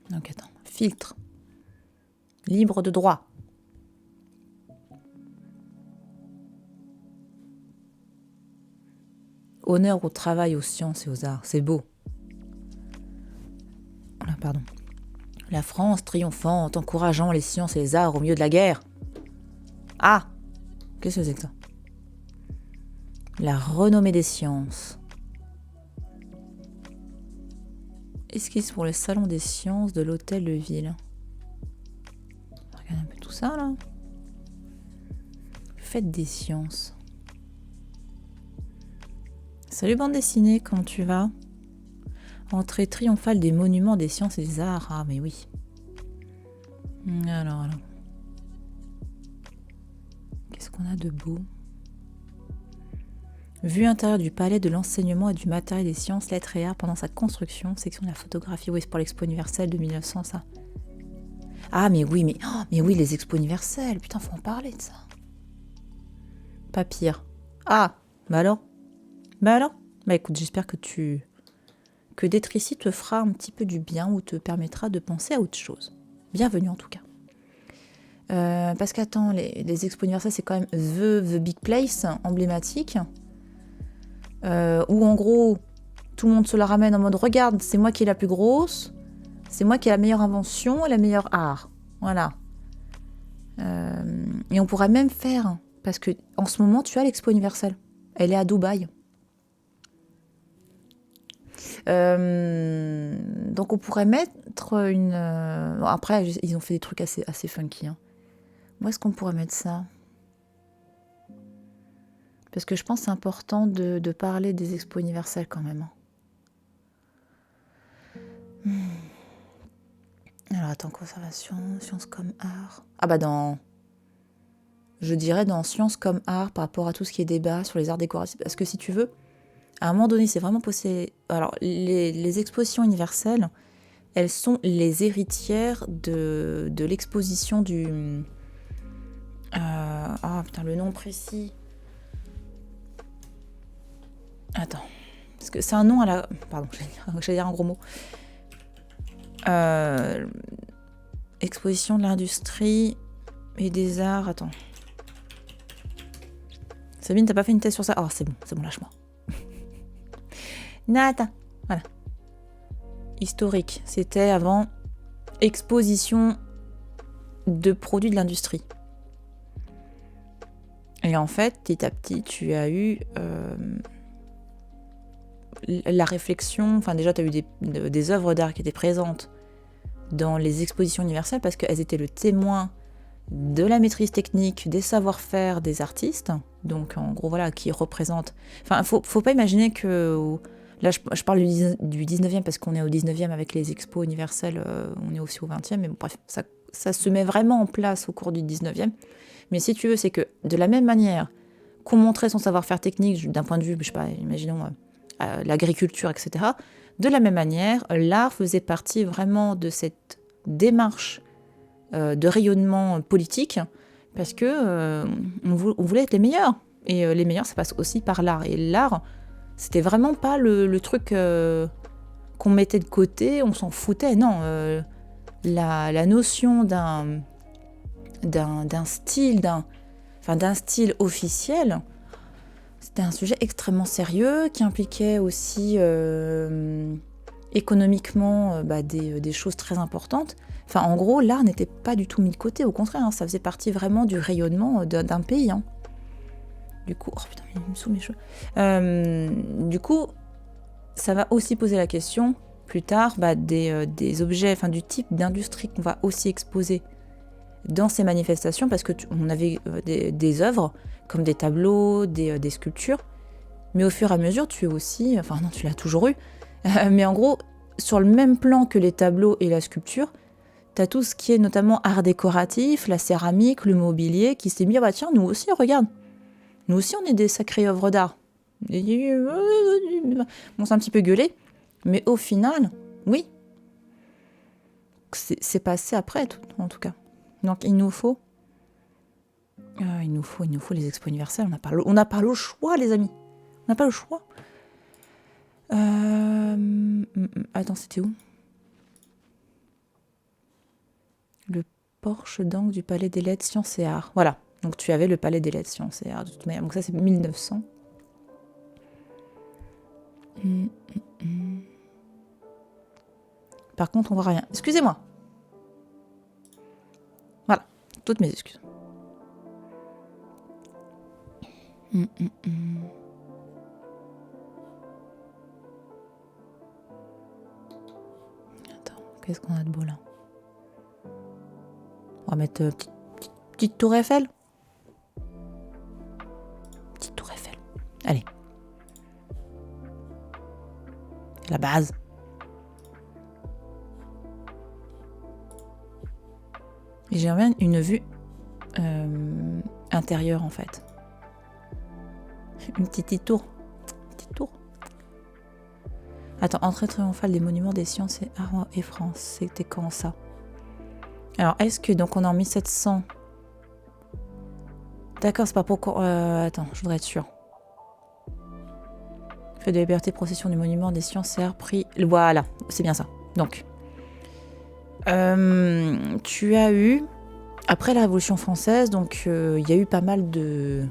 Donc attends, filtre. Libre de droit. Honneur au travail, aux sciences et aux arts. C'est beau. Ah, pardon. La France triomphante, encourageant les sciences et les arts au milieu de la guerre. Ah! Qu'est-ce que c'est que ça? La renommée des sciences. Esquisse pour le salon des sciences de l'hôtel de ville. Regarde un peu tout ça, là. Fête des sciences. Salut bande dessinée, comment tu vas? Entrée triomphale des monuments des sciences et des arts. Ah, mais oui. Alors. Qu'est-ce qu'on a de beau? Vue intérieure du palais de l'enseignement et du matériel des sciences, lettres et arts pendant sa construction, section de la photographie. Oui, c'est pour l'Expo universelle de 1900, ça. Ah, mais oui, les expos universelles. Putain, faut en parler de ça. Pas pire. Ah, bah alors? Bah écoute, j'espère que d'être ici te fera un petit peu du bien ou te permettra de penser à autre chose. Bienvenue en tout cas. Parce qu'attends, les expos universelles, c'est quand même the big place, emblématique. Où en gros, tout le monde se la ramène en mode regarde, c'est moi qui est la plus grosse, c'est moi qui ai la meilleure invention et la meilleure art. Voilà. Et on pourrait même faire, parce que en ce moment, tu as l'expo universelle. Elle est à Dubaï. Donc on pourrait mettre une... Bon, après, ils ont fait des trucs assez funky. Hein. Où est-ce qu'on pourrait mettre ça? Parce que je pense que c'est important de parler des expos universelles quand même. Alors attends, conservation, sciences comme art... Ah bah je dirais dans sciences comme art par rapport à tout ce qui est débat sur les arts décoratifs. Parce que si tu veux, à un moment donné, c'est vraiment possible... Alors, les expositions universelles, elles sont les héritières de l'exposition du... Ah putain, le nom précis... Attends, parce que c'est un nom à la... Pardon, j'allais dire un gros mot. Exposition de l'industrie et des arts... Attends. Sabine, t'as pas fait une thèse sur ça? Oh, c'est bon, lâche-moi. Nata, voilà. Historique, c'était avant exposition de produits de l'industrie. Et en fait, petit à petit, tu as eu la réflexion, enfin déjà, tu as eu des œuvres d'art qui étaient présentes dans les expositions universelles parce qu'elles étaient le témoin de la maîtrise technique, des savoir-faire des artistes, donc en gros, voilà, qui représentent... Enfin, faut pas imaginer que... Là, je parle du 19e parce qu'on est au 19e avec les expos universelles, on est aussi au 20e, mais bon, bref, ça se met vraiment en place au cours du 19e. Mais si tu veux, c'est que de la même manière qu'on montrait son savoir-faire technique d'un point de vue, je sais pas, imaginons l'agriculture, etc., de la même manière, l'art faisait partie vraiment de cette démarche de rayonnement politique parce que on voulait être les meilleurs. Et les meilleurs, ça passe aussi par l'art. Et l'art, c'était vraiment pas le truc qu'on mettait de côté, on s'en foutait. Non, la notion d'un style, d'un style officiel, c'était un sujet extrêmement sérieux qui impliquait aussi économiquement des choses très importantes. Enfin, en gros, l'art n'était pas du tout mis de côté, au contraire, hein, ça faisait partie vraiment du rayonnement d'un pays. Hein. Du coup, oh putain, il me saoule mes cheveux. Du coup, ça va aussi poser la question, plus tard, des objets, enfin du type d'industrie qu'on va aussi exposer dans ces manifestations, parce que on avait des œuvres, comme des tableaux, des sculptures, mais au fur et à mesure, tu es aussi, enfin non, tu l'as toujours eu, mais en gros, sur le même plan que les tableaux et la sculpture, t'as tout ce qui est notamment art décoratif, la céramique, le mobilier, qui s'est mis, bah tiens, nous aussi, regarde, nous aussi on est des sacrées œuvres d'art. Bon, c'est un petit peu gueulé, mais au final, oui, c'est passé après, en tout cas. Donc il nous faut les expos universelles, on n'a pas le choix, les amis. On n'a pas le choix. Attends, c'était où? Le porche d'angle du Palais des Lettres, Sciences et Arts. Voilà, donc tu avais le Palais des Lettres, Sciences et Arts, de toute manière. Donc ça, c'est 1900. Par contre, on voit rien. Excusez-moi. Voilà, toutes mes excuses. Attends, qu'est-ce qu'on a de beau là? On va mettre petite tour Eiffel. Petite tour Eiffel. Allez. La base. Et j'ai bien une vue intérieure en fait. Une petite tour. Petite tour. Attends, entrée triomphale des monuments des sciences et arts et France. C'était quand ça? Alors, est-ce que donc on est en 1700? D'accord, c'est pas pour... attends, je voudrais être sûre. Fête de liberté, procession du monument des sciences et arts, prix... Voilà, c'est bien ça. Donc, tu as eu... Après la Révolution française, donc il y a eu pas mal de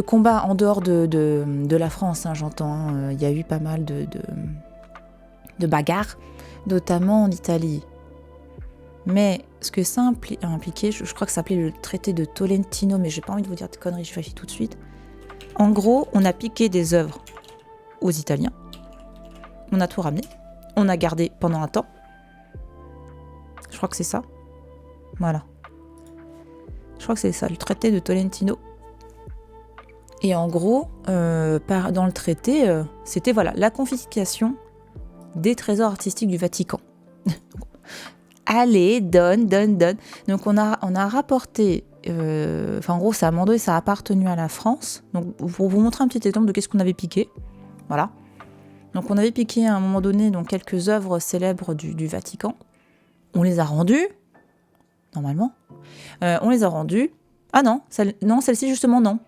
combats en dehors de la France, hein, j'entends. Il y a eu pas mal de bagarres, notamment en Italie. Mais ce que ça a impliqué, je crois que ça s'appelait le traité de Tolentino, mais j'ai pas envie de vous dire de conneries, je vérifie tout de suite. En gros, on a piqué des œuvres aux Italiens. On a tout ramené. On a gardé pendant un temps. Je crois que c'est ça. Voilà. Je crois que c'est ça, le traité de Tolentino. Et en gros, dans le traité, c'était voilà, la confiscation des trésors artistiques du Vatican. Allez, donne. Donc on a rapporté, en gros, ça a mandé, ça a appartenu à la France. Donc pour vous montrer un petit exemple de qu'est-ce qu'on avait piqué. Voilà. Donc on avait piqué à un moment donné donc, quelques œuvres célèbres du Vatican. On les a rendues, normalement. On les a rendues. Ah non, celle-ci justement non.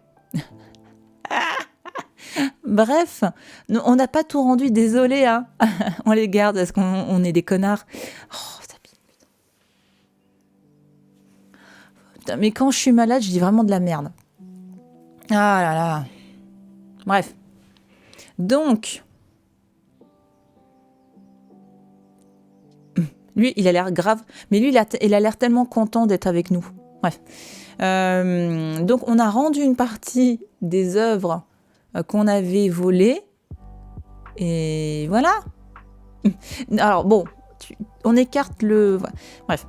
Bref, on n'a pas tout rendu, désolé, hein. On les garde parce qu'on est des connards. Oh, ça pique. Putain, mais quand je suis malade, je dis vraiment de la merde. Ah là là. Bref. Donc, lui, il a l'air grave, mais lui, il a l'air tellement content d'être avec nous. Bref. Donc, on a rendu une partie des œuvres qu'on avait volées. Et voilà. Alors, bon, on écarte le... Bref.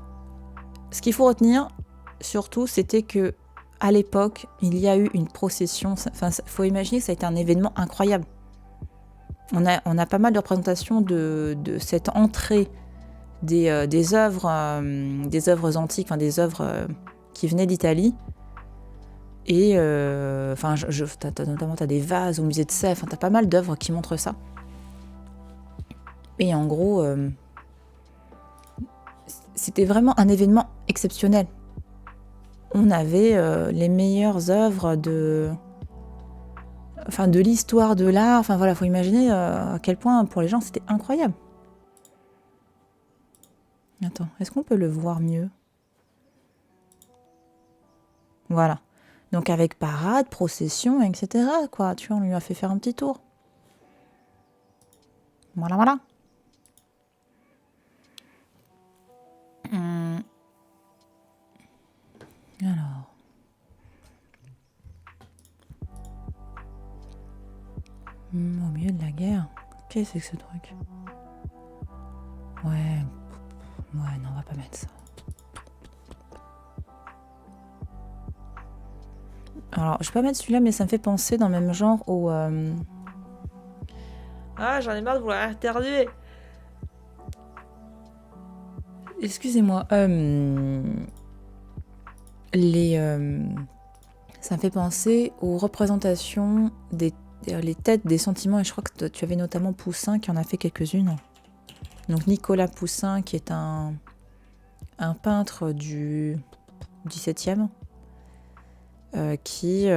Ce qu'il faut retenir, surtout, c'était que à l'époque, il y a eu une procession. Enfin, faut imaginer que ça a été un événement incroyable. On a pas mal de représentations de cette entrée des œuvres antiques, enfin des œuvres qui venaient d'Italie. Et notamment t'as des vases au musée de Sèvres, enfin, t'as pas mal d'œuvres qui montrent ça. Et en gros, c'était vraiment un événement exceptionnel. On avait les meilleures œuvres de l'histoire de l'art. Enfin voilà, faut imaginer à quel point pour les gens c'était incroyable. Attends, est-ce qu'on peut le voir mieux? Voilà. Donc avec parade, procession, etc. Quoi, tu vois, on lui a fait faire un petit tour. Voilà. Alors. Au milieu de la guerre. Qu'est-ce que c'est que ce truc? Ouais, non, on va pas mettre ça. Alors, je vais pas mettre celui-là, mais ça me fait penser dans le même genre au... Ah, j'en ai marre de vouloir éternuer. Excusez-moi. Ça me fait penser aux représentations les têtes des sentiments, et je crois que tu avais notamment Poussin qui en a fait quelques-unes. Donc Nicolas Poussin, qui est un peintre du XVIIe, qui est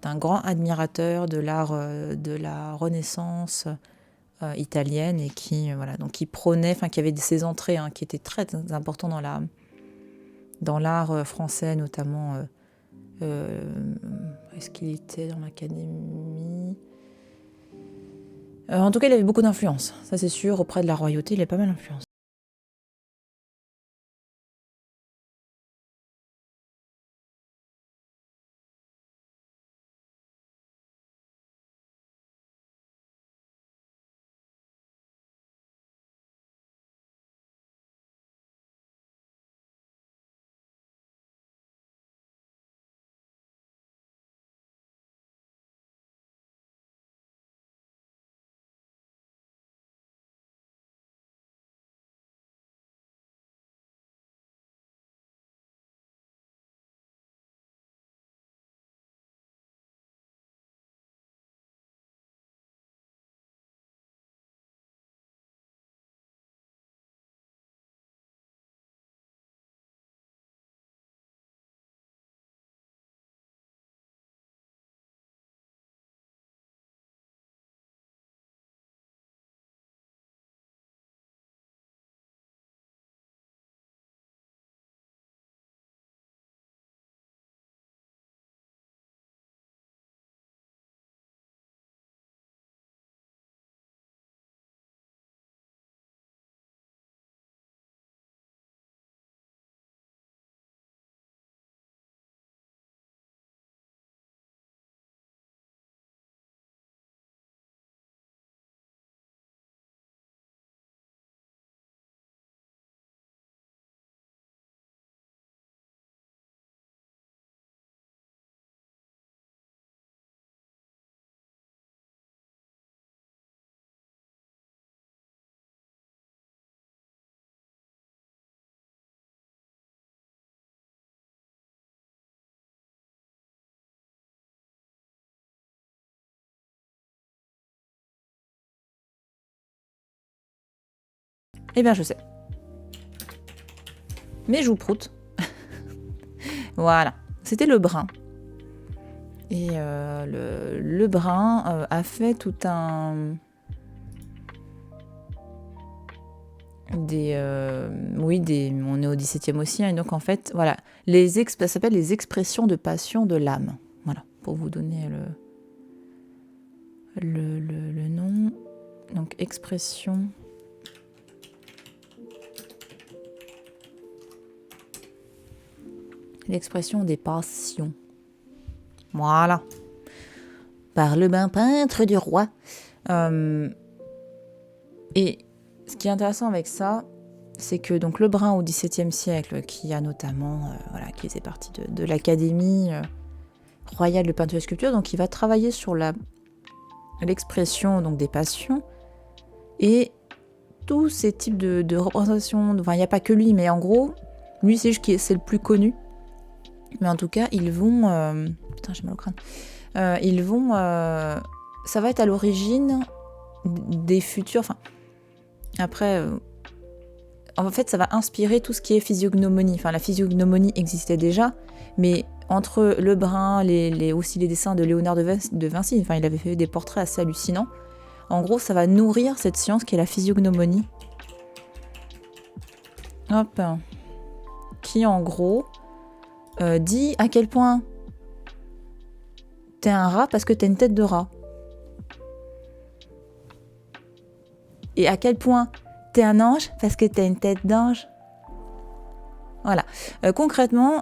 un grand admirateur de l'art de la Renaissance italienne, et qui prônait, qui avait ses entrées qui étaient très importantes dans l'art français, notamment. Est-ce qu'il était dans l'académie? En tout cas, il avait beaucoup d'influence, ça c'est sûr, auprès de la royauté, il a pas mal d'influence. Eh bien, je sais. Mais je vous proute. Voilà, c'était le brun. Et le brun a fait tout un... on est au XVIIe aussi, hein, et donc en fait, voilà, ça s'appelle les expressions de passion de l'âme. Voilà, pour vous donner le nom. Donc, expression... L'expression des passions. Voilà. Par le bain peintre du roi. Et ce qui est intéressant avec ça, c'est que donc le brun au XVIIe siècle, qui a notamment, qui faisait partie de l'Académie royale de peinture et sculpture, donc il va travailler sur l'expression donc des passions et tous ces types de représentations. Enfin, il n'y a pas que lui, mais en gros, lui c'est le plus connu. Mais en tout cas, ils vont... Putain, j'ai mal au crâne. Ça va être à l'origine des futurs... Enfin, après... En fait, ça va inspirer tout ce qui est physiognomonie. Enfin, la physiognomonie existait déjà, mais entre le brun, aussi les dessins de Léonard de Vinci, enfin, il avait fait des portraits assez hallucinants. En gros, ça va nourrir cette science qui est la physiognomonie. Hop. Qui, en gros... dit à quel point t'es un rat parce que t'as une tête de rat. Et à quel point t'es un ange parce que t'as une tête d'ange. Voilà. Concrètement,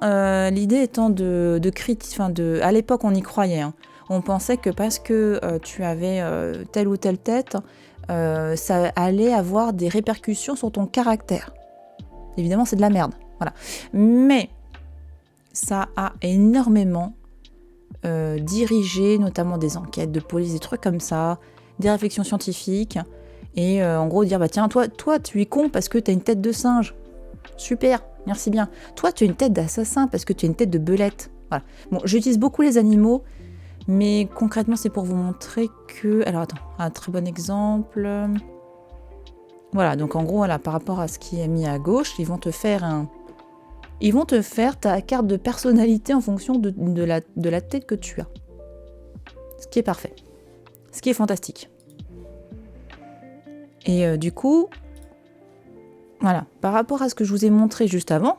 l'idée étant à l'époque, on y croyait. Hein. On pensait que parce que tu avais telle ou telle tête, ça allait avoir des répercussions sur ton caractère. Évidemment, c'est de la merde. Voilà. Mais ça a énormément dirigé, notamment des enquêtes de police, des trucs comme ça, des réflexions scientifiques, et en gros dire, bah tiens, toi tu es con parce que t'as une tête de singe. Super, merci bien. Toi tu as une tête d'assassin parce que tu as une tête de belette. Voilà. Bon, j'utilise beaucoup les animaux, mais concrètement c'est pour vous montrer que... Alors attends, un très bon exemple... Voilà, donc en gros, voilà, par rapport à ce qui est mis à gauche, ils vont te faire ta carte de personnalité en fonction de la tête que tu as. Ce qui est parfait. Ce qui est fantastique. Et du coup, voilà, par rapport à ce que je vous ai montré juste avant,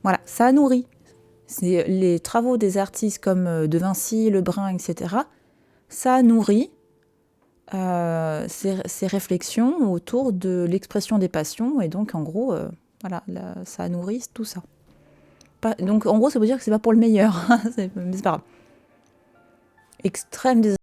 voilà, ça a nourri. C'est les travaux des artistes comme De Vinci, Lebrun, etc. Ça nourrit ces réflexions autour de l'expression des passions. Et donc, en gros, voilà, ça nourrit tout ça. Donc, en gros, ça veut dire que c'est pas pour le meilleur. Mais c'est pas grave. Extrême des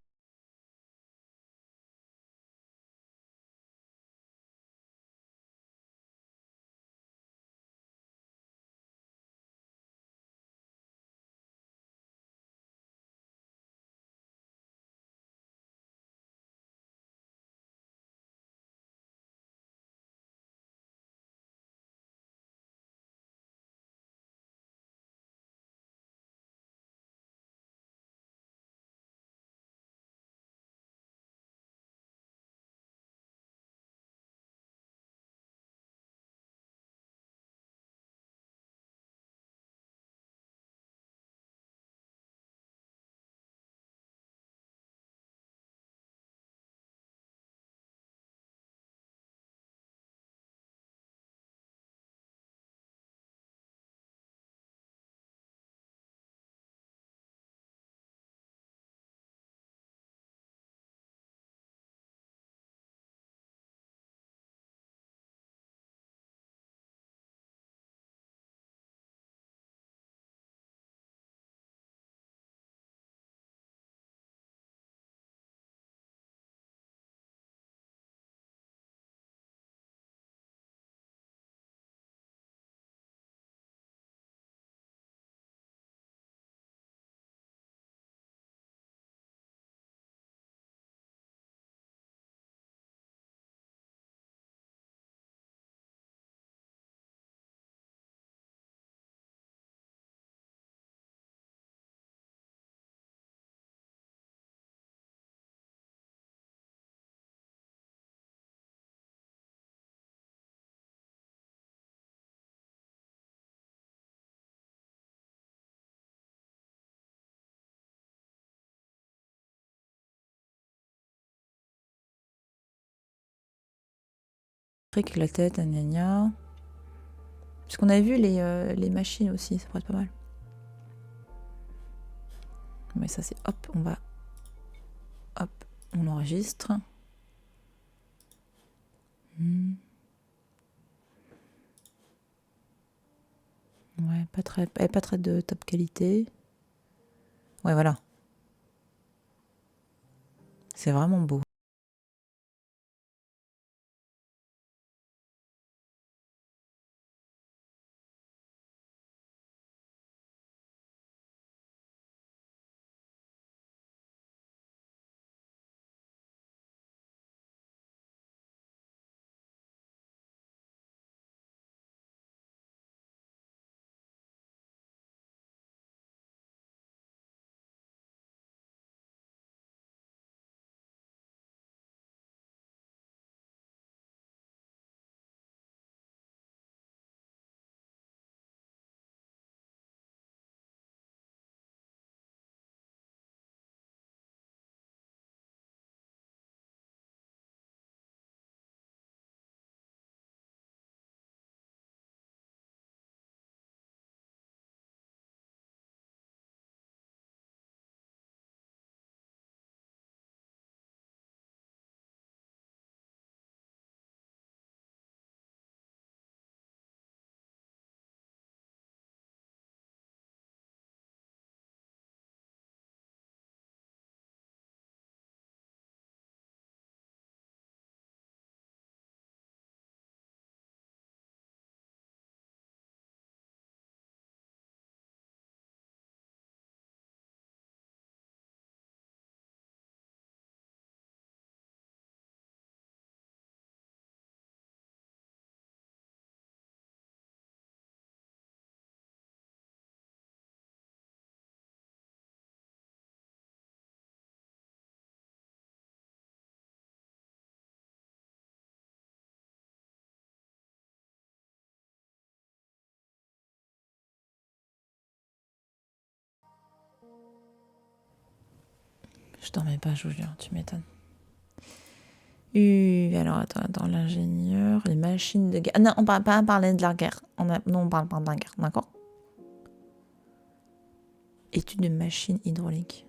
avec la tête, gna gna. Parce qu'on avait vu les machines aussi, ça pourrait être pas mal. Mais ça, c'est hop, on va. Hop, on enregistre. Ouais, pas très de top qualité. Ouais, voilà. C'est vraiment beau. Je dormais pas, je vous jure, tu m'étonnes. Alors attends, l'ingénieur, les machines de guerre. Ah non, on parle pas parler de la guerre. Non, on parle pas de la guerre, d'accord? Étude de machine hydraulique.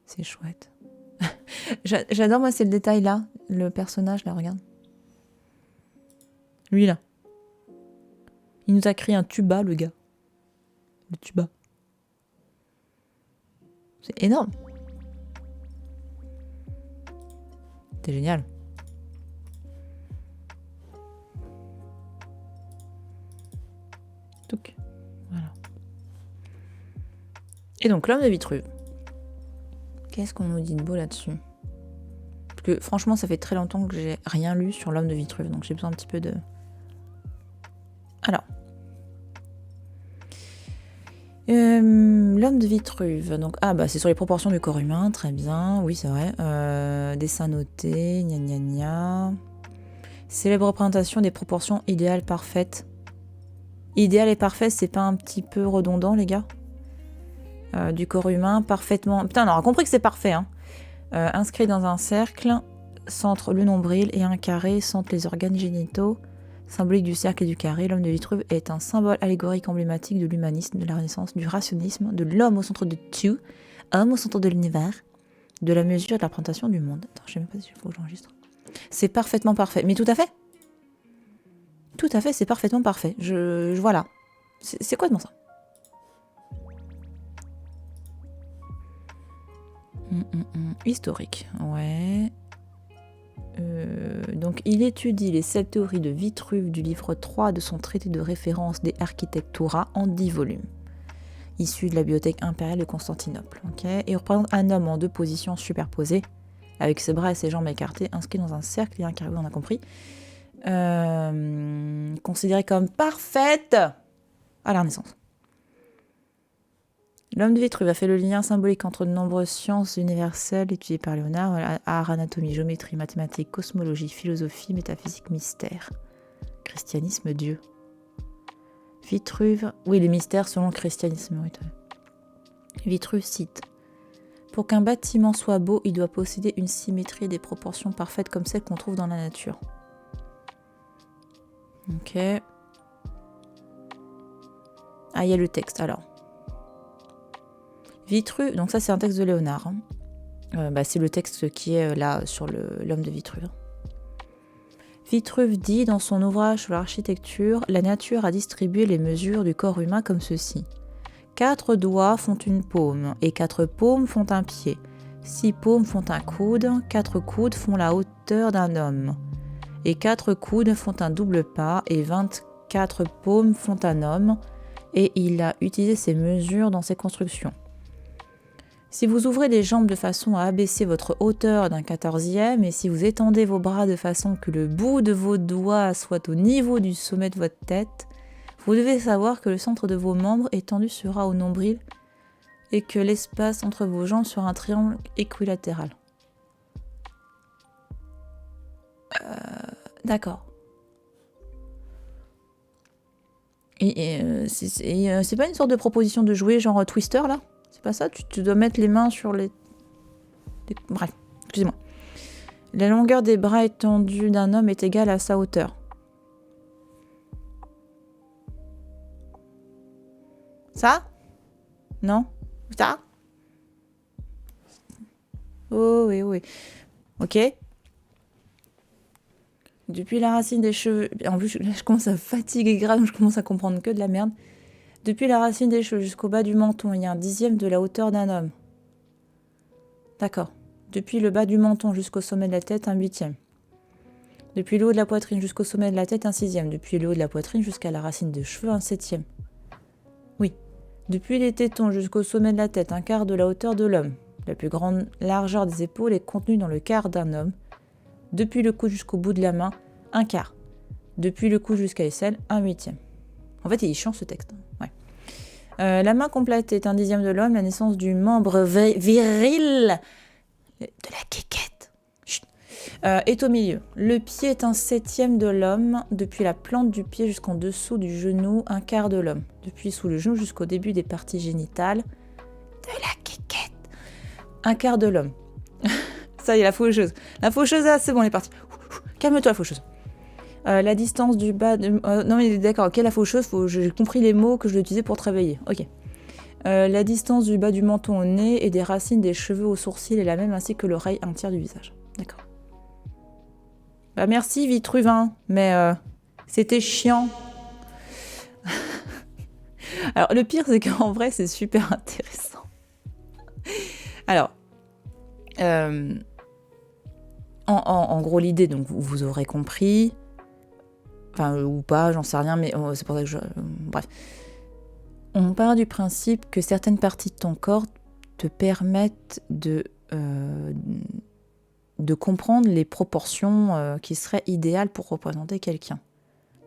C'est chouette. J'adore, moi, c'est le détail là. Le personnage, là, regarde. Lui, là. Il nous a créé un tuba, le gars. Le tuba. C'est énorme. C'est génial. Donc, voilà. Et donc, l'homme de Vitruve. Qu'est-ce qu'on nous dit de beau là-dessus? Parce que franchement, ça fait très longtemps que j'ai rien lu sur l'homme de Vitruve, donc j'ai besoin un petit peu de... Alors. L'homme de Vitruve. Donc, c'est sur les proportions du corps humain, très bien. Oui, c'est vrai. Dessin noté, gna gna gna. Célèbre représentation des proportions idéales parfaites. Idéal et parfait, c'est pas un petit peu redondant, les gars? Du corps humain, parfaitement... Putain, on aura compris que c'est parfait, hein. Inscrit dans un cercle, centre le nombril et un carré, centre les organes génitaux. Symbolique du cercle et du carré, l'homme de Vitruve est un symbole allégorique emblématique de l'humanisme, de la Renaissance, du rationalisme, de l'homme au centre de tout, homme au centre de l'univers, de la mesure et de la représentation du monde. Attends, je sais même pas s'il faut que j'enregistre. C'est parfaitement parfait. Mais tout à fait. Tout à fait, c'est parfaitement parfait. Voilà. C'est quoi de ça? Historique, ouais. Donc, il étudie les 7 théories de Vitruve du livre 3 de son traité de référence des Architectura en 10 volumes, issu de la bibliothèque impériale de Constantinople. Okay, et représente un homme en 2 positions superposées, avec ses bras et ses jambes écartés, inscrits dans un cercle et un carré, on a compris. Considéré comme parfaite à la Renaissance. L'homme de Vitruve a fait le lien symbolique entre de nombreuses sciences universelles étudiées par Léonard, art, anatomie, géométrie, mathématiques, cosmologie, philosophie, métaphysique, mystère. Christianisme, Dieu. Vitruve... Oui, les mystères selon le christianisme. Oui. Vitruve cite. Pour qu'un bâtiment soit beau, il doit posséder une symétrie et des proportions parfaites comme celles qu'on trouve dans la nature. Ok. Ah, il y a le texte, alors. Vitruve, donc ça c'est un texte de Léonard. C'est le texte qui est là sur l'homme de Vitruve. Vitruve dit dans son ouvrage sur l'architecture, la nature a distribué les mesures du corps humain comme ceci. 4 doigts font une paume, et 4 paumes font un pied. 6 paumes font un coude, 4 coudes font la hauteur d'un homme. Et 4 coudes font un double pas, et 24 paumes font un homme, et il a utilisé ces mesures dans ses constructions. Si vous ouvrez les jambes de façon à abaisser votre hauteur d'un 14e, et si vous étendez vos bras de façon que le bout de vos doigts soit au niveau du sommet de votre tête, vous devez savoir que le centre de vos membres étendus sera au nombril et que l'espace entre vos jambes sera un triangle équilatéral. D'accord. Et c'est pas une sorte de proposition de jouer genre Twister là? C'est pas ça? Tu dois mettre les mains sur les... Bref, excusez-moi. La longueur des bras étendus d'un homme est égale à sa hauteur. Ça? Non? Ça? Oh oui, oui. Ok. Depuis la racine des cheveux... En plus, là, je commence à fatiguer grave, je commence à comprendre que de la merde. Depuis la racine des cheveux jusqu'au bas du menton, il y a un 10e de la hauteur d'un homme. D'accord. Depuis le bas du menton jusqu'au sommet de la tête, un 8e. Depuis le haut de la poitrine jusqu'au sommet de la tête, un 6e. Depuis le haut de la poitrine jusqu'à la racine des cheveux, un 7e. Oui. Depuis les tétons jusqu'au sommet de la tête, un quart de la hauteur de l'homme. La plus grande largeur des épaules est contenue dans le quart d'un homme. Depuis le cou jusqu'au bout de la main, un quart. Depuis le cou jusqu'à l'aisselle, un 8e. En fait, il est chiant ce texte. Ouais. La main complète est un 10e de l'homme, la naissance du membre viril de la quéquette est au milieu. Le pied est un 7e de l'homme, depuis la plante du pied jusqu'en dessous du genou, un quart de l'homme. Depuis sous le genou jusqu'au début des parties génitales de la quéquette, un quart de l'homme. Ça y est, la faucheuse. La faucheuse, là, c'est bon, elle est partie. Calme-toi, la faucheuse. La distance du bas de... non mais d'accord, ok, la faucheuse, j'ai compris les mots que je vais utiliser pour te réveiller. Ok. La distance du bas du menton au nez et des racines des cheveux aux sourcils est la même, ainsi que l'oreille, un tiers du visage. D'accord. Bah merci Vitruvin, mais c'était chiant. Alors le pire c'est qu'en vrai c'est super intéressant. Alors, en gros l'idée, donc vous aurez compris, enfin ou pas, j'en sais rien, mais c'est pour ça que bref. On part du principe que certaines parties de ton corps te permettent de comprendre les proportions qui seraient idéales pour représenter quelqu'un.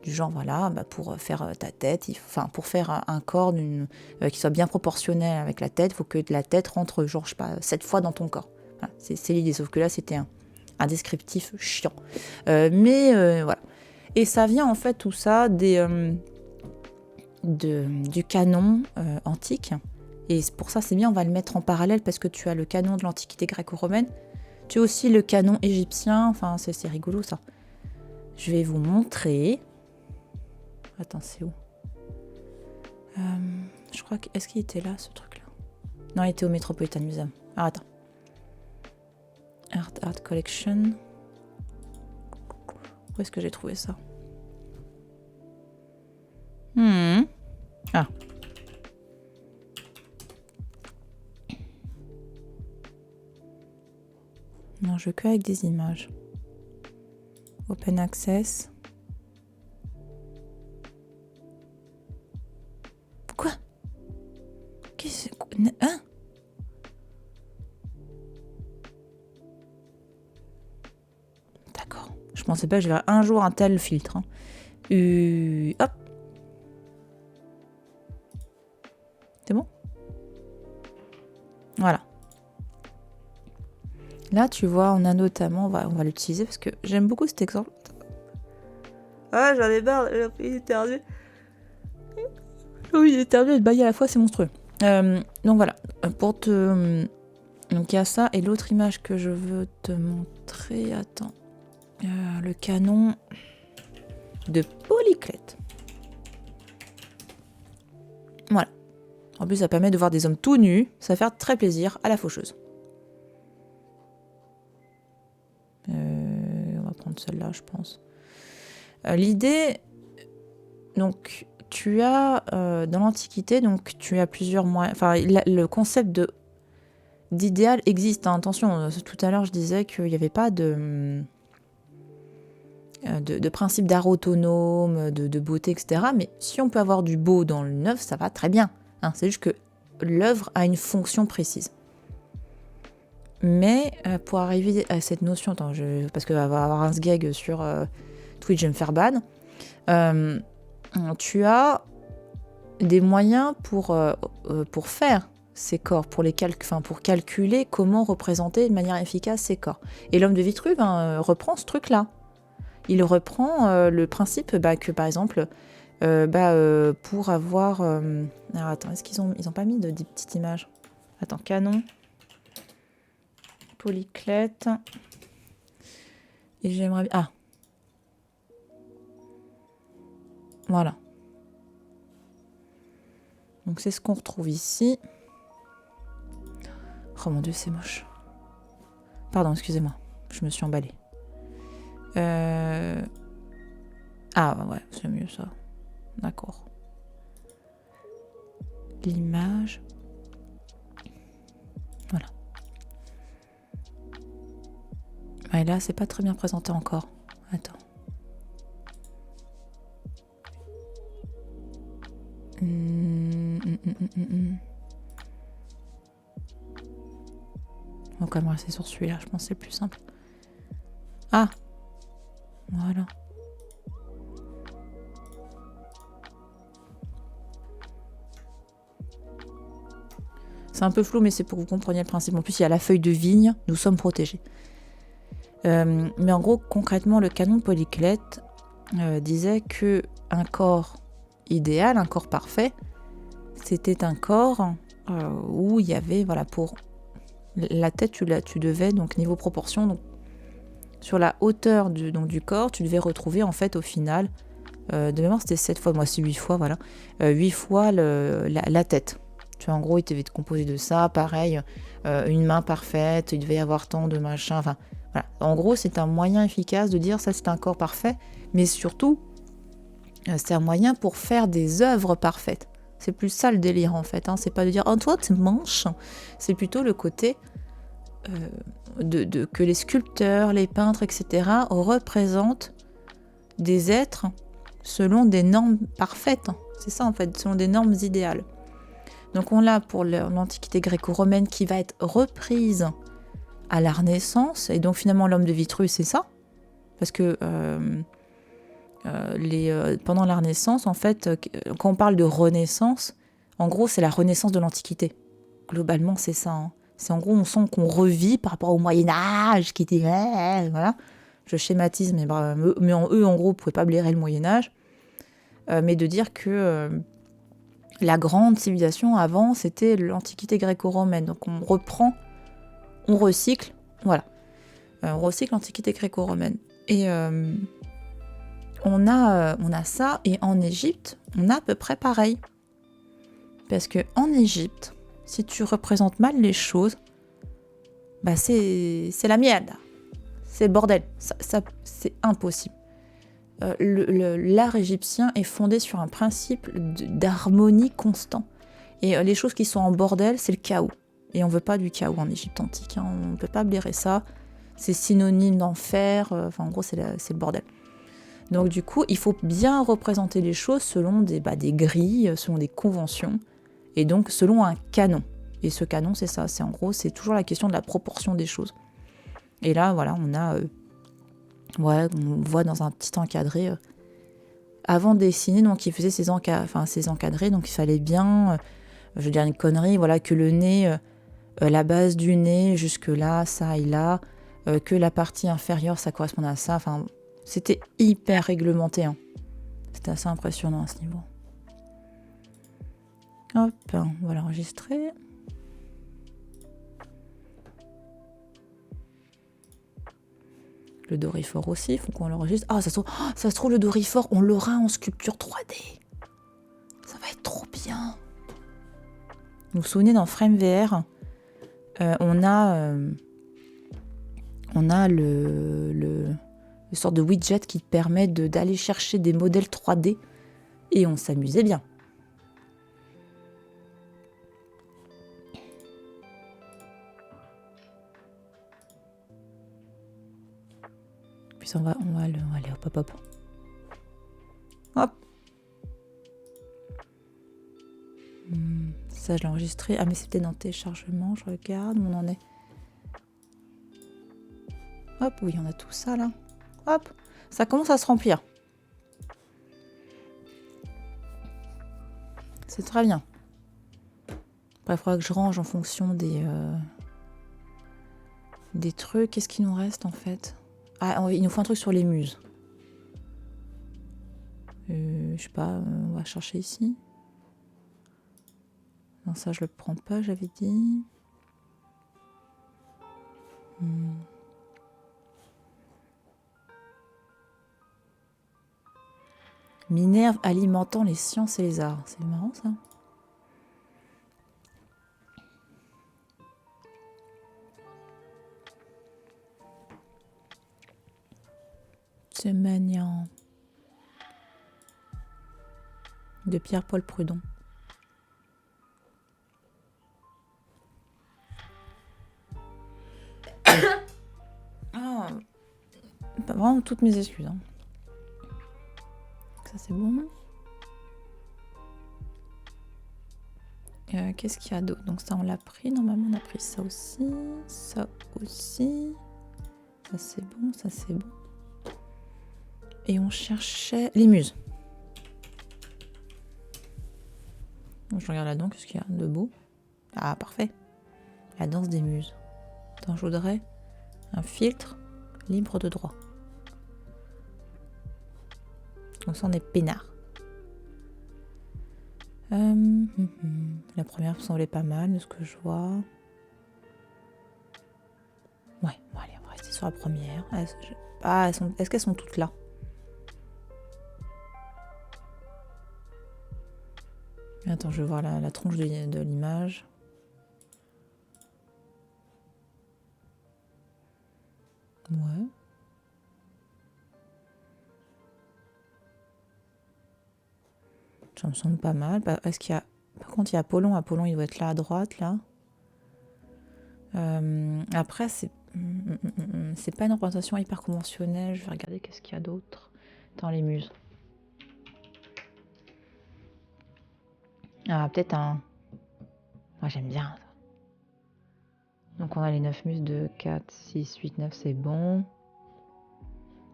Du genre, voilà, bah pour faire ta tête, pour faire un corps qui soit bien proportionnel avec la tête, il faut que la tête rentre, genre, je sais pas, 7 fois dans ton corps. Voilà, c'est l'idée, sauf que là, c'était un descriptif chiant. Mais voilà. Et ça vient, en fait, tout ça, du canon antique. Et pour ça, c'est bien, on va le mettre en parallèle, parce que tu as le canon de l'Antiquité gréco-romaine, tu as aussi le canon égyptien, enfin, c'est rigolo, ça. Je vais vous montrer... Attends, c'est où je crois que... Est-ce qu'il était là, ce truc-là? Non, il était au Metropolitan Museum. Ah, attends. Art Collection. Où est-ce que j'ai trouvé ça? Ah. Non, je veux que avec des images. Open Access. Quoi? Qu'est-ce que... Hein? D'accord. Je pensais pas que j'avais un jour un tel filtre. Hein. Hop. C'est bon? Voilà. Là, tu vois, on a notamment... On va l'utiliser parce que j'aime beaucoup cet exemple. Ah, j'en ai marre. Il est éternué. Oui, il est éternué et de bailler à la fois, c'est monstrueux. Donc voilà. Donc il y a ça. Et l'autre image que je veux te montrer... Attends. Le canon de Polyclète. Voilà. En plus, ça permet de voir des hommes tout nus. Ça va faire très plaisir à la faucheuse. On va prendre celle-là, je pense. L'idée... Donc, tu as... dans l'Antiquité, donc tu as plusieurs moyens... Enfin, le concept d'idéal existe. Hein. Attention, tout à l'heure, je disais qu'il n'y avait pas de principe d'art autonome, de beauté, etc. Mais si on peut avoir du beau dans le neuf, ça va très bien. Hein. C'est juste que l'œuvre a une fonction précise. Mais pour arriver à cette notion, attends, parce que va avoir un sgeg sur Twitch, je vais me faire ban. Tu as des moyens pour faire ces corps, pour calculer comment représenter de manière efficace ces corps. Et l'homme de Vitruve reprend ce truc-là. Il reprend le principe que, par exemple, pour avoir... Alors attends, est-ce qu'ils ont pas mis des petites images? Attends, canon, Polyclète... Et j'aimerais bien... Ah. Voilà. Donc c'est ce qu'on retrouve ici. Oh mon dieu, c'est moche. Pardon, excusez-moi. Je me suis emballée. Ah ouais, c'est mieux ça. D'accord. L'image. Voilà. Et là, c'est pas très bien présenté encore. Attends. On va quand même rester sur celui-là, je pense que c'est plus simple. Ah! Voilà. C'est un peu flou, mais c'est pour que vous compreniez le principe. En plus, il y a la feuille de vigne, nous sommes protégés. Mais en gros, concrètement, le canon de Polyclète disait que un corps idéal, un corps parfait, c'était un corps où il y avait, voilà, pour la tête, tu devais, donc niveau proportion, donc, sur la hauteur du corps, tu devais retrouver en fait au final, de mémoire c'était 7 fois, moi c'est 8 fois, voilà, 8 fois la tête. Tu vois, en gros, il devait être composé de ça, pareil, une main parfaite, il devait y avoir tant de machin, enfin, voilà. En gros, c'est un moyen efficace de dire ça, c'est un corps parfait, mais surtout, c'est un moyen pour faire des œuvres parfaites. C'est plus ça le délire, en fait, hein. C'est pas de dire « Oh, toi, t'es moche !» C'est plutôt le côté que les sculpteurs, les peintres, etc. représentent des êtres selon des normes parfaites. C'est ça, en fait, selon des normes idéales. Donc on l'a pour l'Antiquité gréco-romaine qui va être reprise à la Renaissance, et donc finalement l'homme de Vitruve, c'est ça, parce que pendant la Renaissance, en fait, quand on parle de Renaissance, en gros c'est la Renaissance de l'Antiquité. Globalement c'est ça, hein. C'est en gros on sent qu'on revit par rapport au Moyen-Âge, qui était... voilà. Je schématise, mais eux en gros ne pouvaient pas blairer le Moyen-Âge, mais de dire que... la grande civilisation avant, c'était l'Antiquité gréco-romaine. Donc on reprend, on recycle, voilà. On recycle l'Antiquité gréco-romaine. Et on a ça, et en Égypte, on a à peu près pareil. Parce que en Égypte, si tu représentes mal les choses, bah c'est la merde. C'est le bordel. Ça, c'est impossible. L'art égyptien est fondé sur un principe d'harmonie constant. Et les choses qui sont en bordel, c'est le chaos. Et on veut pas du chaos en Égypte antique, hein. On ne peut pas blairer ça. C'est synonyme d'enfer. En gros, c'est le bordel. Donc du coup, il faut bien représenter les choses selon des grilles, selon des conventions, et donc selon un canon. Et ce canon, c'est ça. C'est en gros, c'est toujours la question de la proportion des choses. Et là, voilà, on a... on voit dans un petit encadré. Avant de dessiner, donc il faisait ses encadrés, donc il fallait bien, je veux dire une connerie, voilà, que le nez, la base du nez, jusque là, ça et là, que la partie inférieure, ça correspondait à ça. Enfin, c'était hyper réglementé, hein. C'était assez impressionnant à ce niveau. Hop, on va l'enregistrer. Le Dorifort aussi, il faut qu'on l'enregistre. Ah, ça se trouve, le Dorifort, on l'aura en sculpture 3D. Ça va être trop bien. Vous vous souvenez, dans Frame VR, on a le sorte de widget qui permet d'aller chercher des modèles 3D, et on s'amusait bien. Puis on va aller hop. Hop. Ça, je l'ai enregistré. Ah, mais c'était dans téléchargement, je regarde où on en est. Hop, oui, on a tout ça là. Hop, ça commence à se remplir. C'est très bien. Après, il faudra que je range en fonction des trucs. Qu'est-ce qu'il nous reste en fait? Ah, il nous faut un truc sur les muses. Je sais pas, on va chercher ici. Non, ça je le prends pas, j'avais dit. Minerve alimentant les sciences et les arts. C'est marrant ça. C'est mignon. De Pierre-Paul Prud'hon. Ah, vraiment toutes mes excuses, hein. Ça c'est bon. Qu'est-ce qu'il y a d'autre? Donc ça on l'a pris, normalement on a pris ça aussi. Ça aussi. Ça c'est bon, ça c'est bon. Et on cherchait les muses. Donc je regarde là-dedans, qu'est-ce qu'il y a de beau? Ah parfait. La danse des muses. Attends, je voudrais un filtre libre de droit. Donc ça on est peinard. La première me semblait pas mal de ce que je vois. Ouais, bon allez, on va rester sur la première. Est-ce qu'elles sont toutes là? Attends, je vais voir la tronche de l'image. Ouais. Ça me semble pas mal. Est-ce qu'il y a... Par contre, il y a Apollon. Apollon, il doit être là à droite, là. Après, c'est pas une représentation hyper conventionnelle. Je vais regarder qu'est-ce qu'il y a d'autre dans les muses. Ah, peut-être un... Moi, j'aime bien ça. Donc, on a les 9 muses de 4, 6, 8, 9, c'est bon.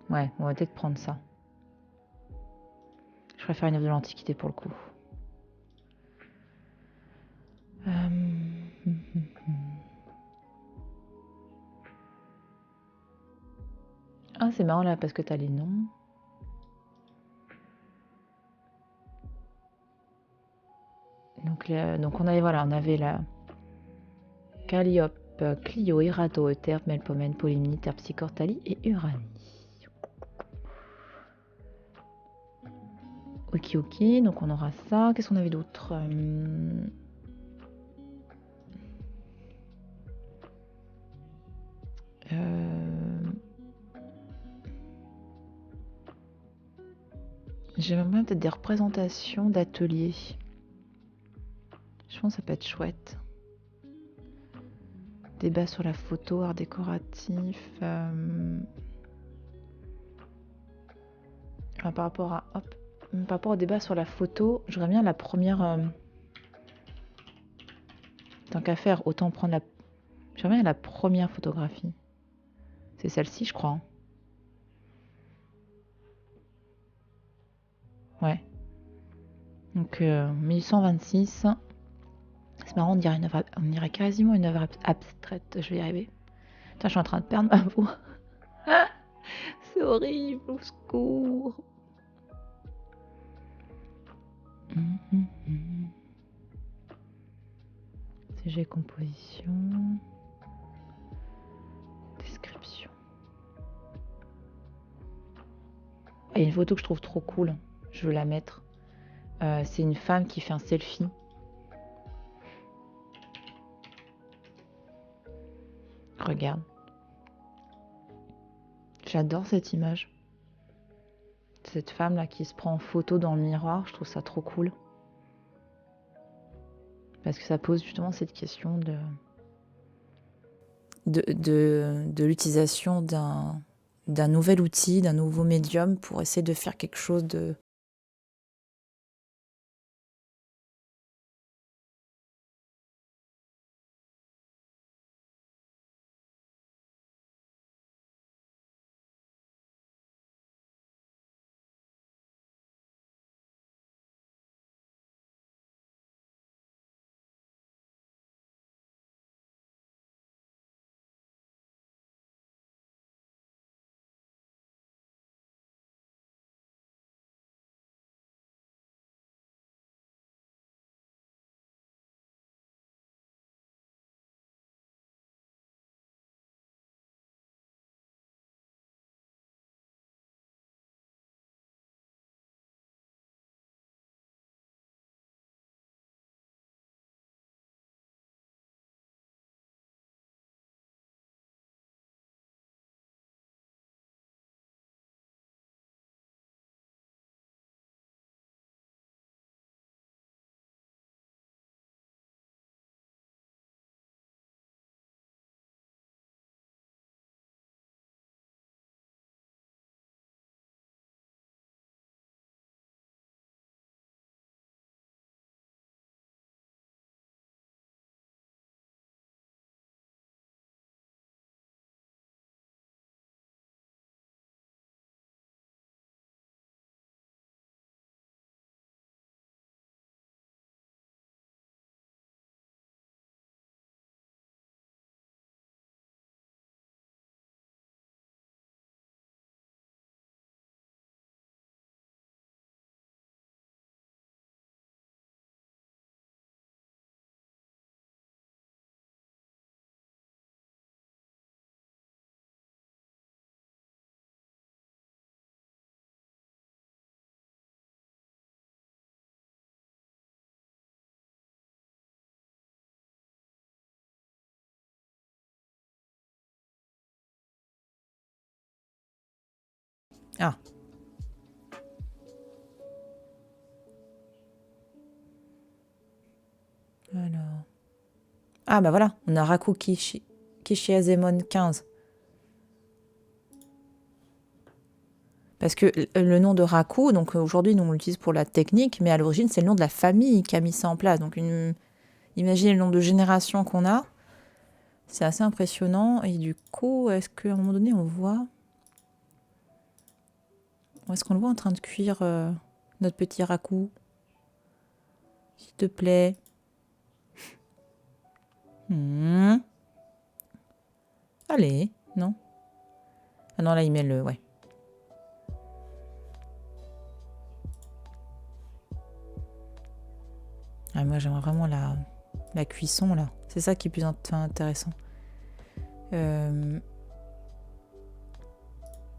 Ouais, on va peut-être prendre ça. Je préfère une œuvre de l'Antiquité pour le coup. Ah, c'est marrant là parce que t'as les noms. Donc on avait la Calliope, Clio, Erato, Euterpe, Melpomène, Polymnie, Terpsichore, Thalie et Uranie. Ok, donc on aura ça. Qu'est-ce qu'on avait d'autre? J'aimerais bien peut-être des représentations d'ateliers. Je pense que ça peut être chouette. Débat sur la photo, art décoratif. Par rapport au débat sur la photo, j'aurais bien la première. Tant qu'à faire, autant prendre la. J'aimerais bien la première photographie. C'est celle-ci, je crois. Hein. Ouais. Donc 1126. C'est marrant, on dirait quasiment une œuvre abstraite. Je vais y arriver. Putain, je suis en train de perdre ma voix. C'est horrible, au secours. CG composition. Description. Il y a une photo que je trouve trop cool. Je veux la mettre. C'est une femme qui fait un selfie. Regarde. J'adore cette image. Cette femme là qui se prend en photo dans le miroir, je trouve ça trop cool. Parce que ça pose justement cette question de l'utilisation d'un nouvel outil, d'un nouveau médium pour essayer de faire quelque chose de Ah. Alors. Ah bah voilà, on a Raku Kishiazemon 15. Parce que le nom de Raku, donc aujourd'hui nous on l'utilise pour la technique, mais à l'origine c'est le nom de la famille qui a mis ça en place. Donc imaginez le nombre de générations qu'on a. C'est assez impressionnant. Et du coup, est-ce qu'à un moment donné on voit... Ou est-ce qu'on le voit en train de cuire notre petit Raku? S'il te plaît. Allez, non? Ah non, là il met le... Ouais. Ah, moi j'aimerais vraiment la cuisson là. C'est ça qui est plus intéressant.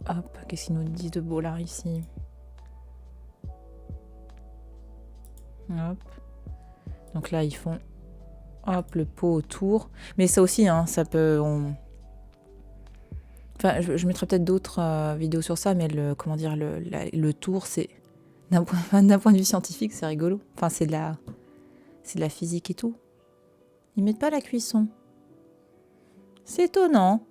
Hop, qu'est-ce qu'ils nous disent de beau là ici? Hop. Donc là ils font hop le pot autour. Mais ça aussi, hein, ça peut... Enfin, je mettrai peut-être d'autres vidéos sur ça, mais comment dire, le tour, c'est... D'un point de vue scientifique, c'est rigolo. Enfin, c'est de la physique et tout. Ils mettent pas la cuisson. C'est étonnant.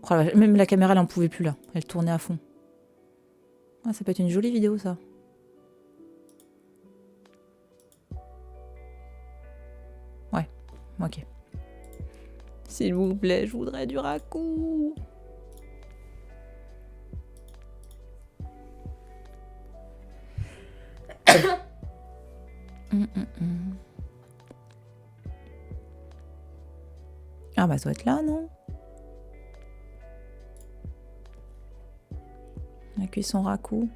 Oh, même la caméra, elle en pouvait plus là. Elle tournait à fond. Ah, ça peut être une jolie vidéo, ça. Ouais, ok. S'il vous plaît, je voudrais du raku. Ah bah ça doit être là, non? La cuisson raku.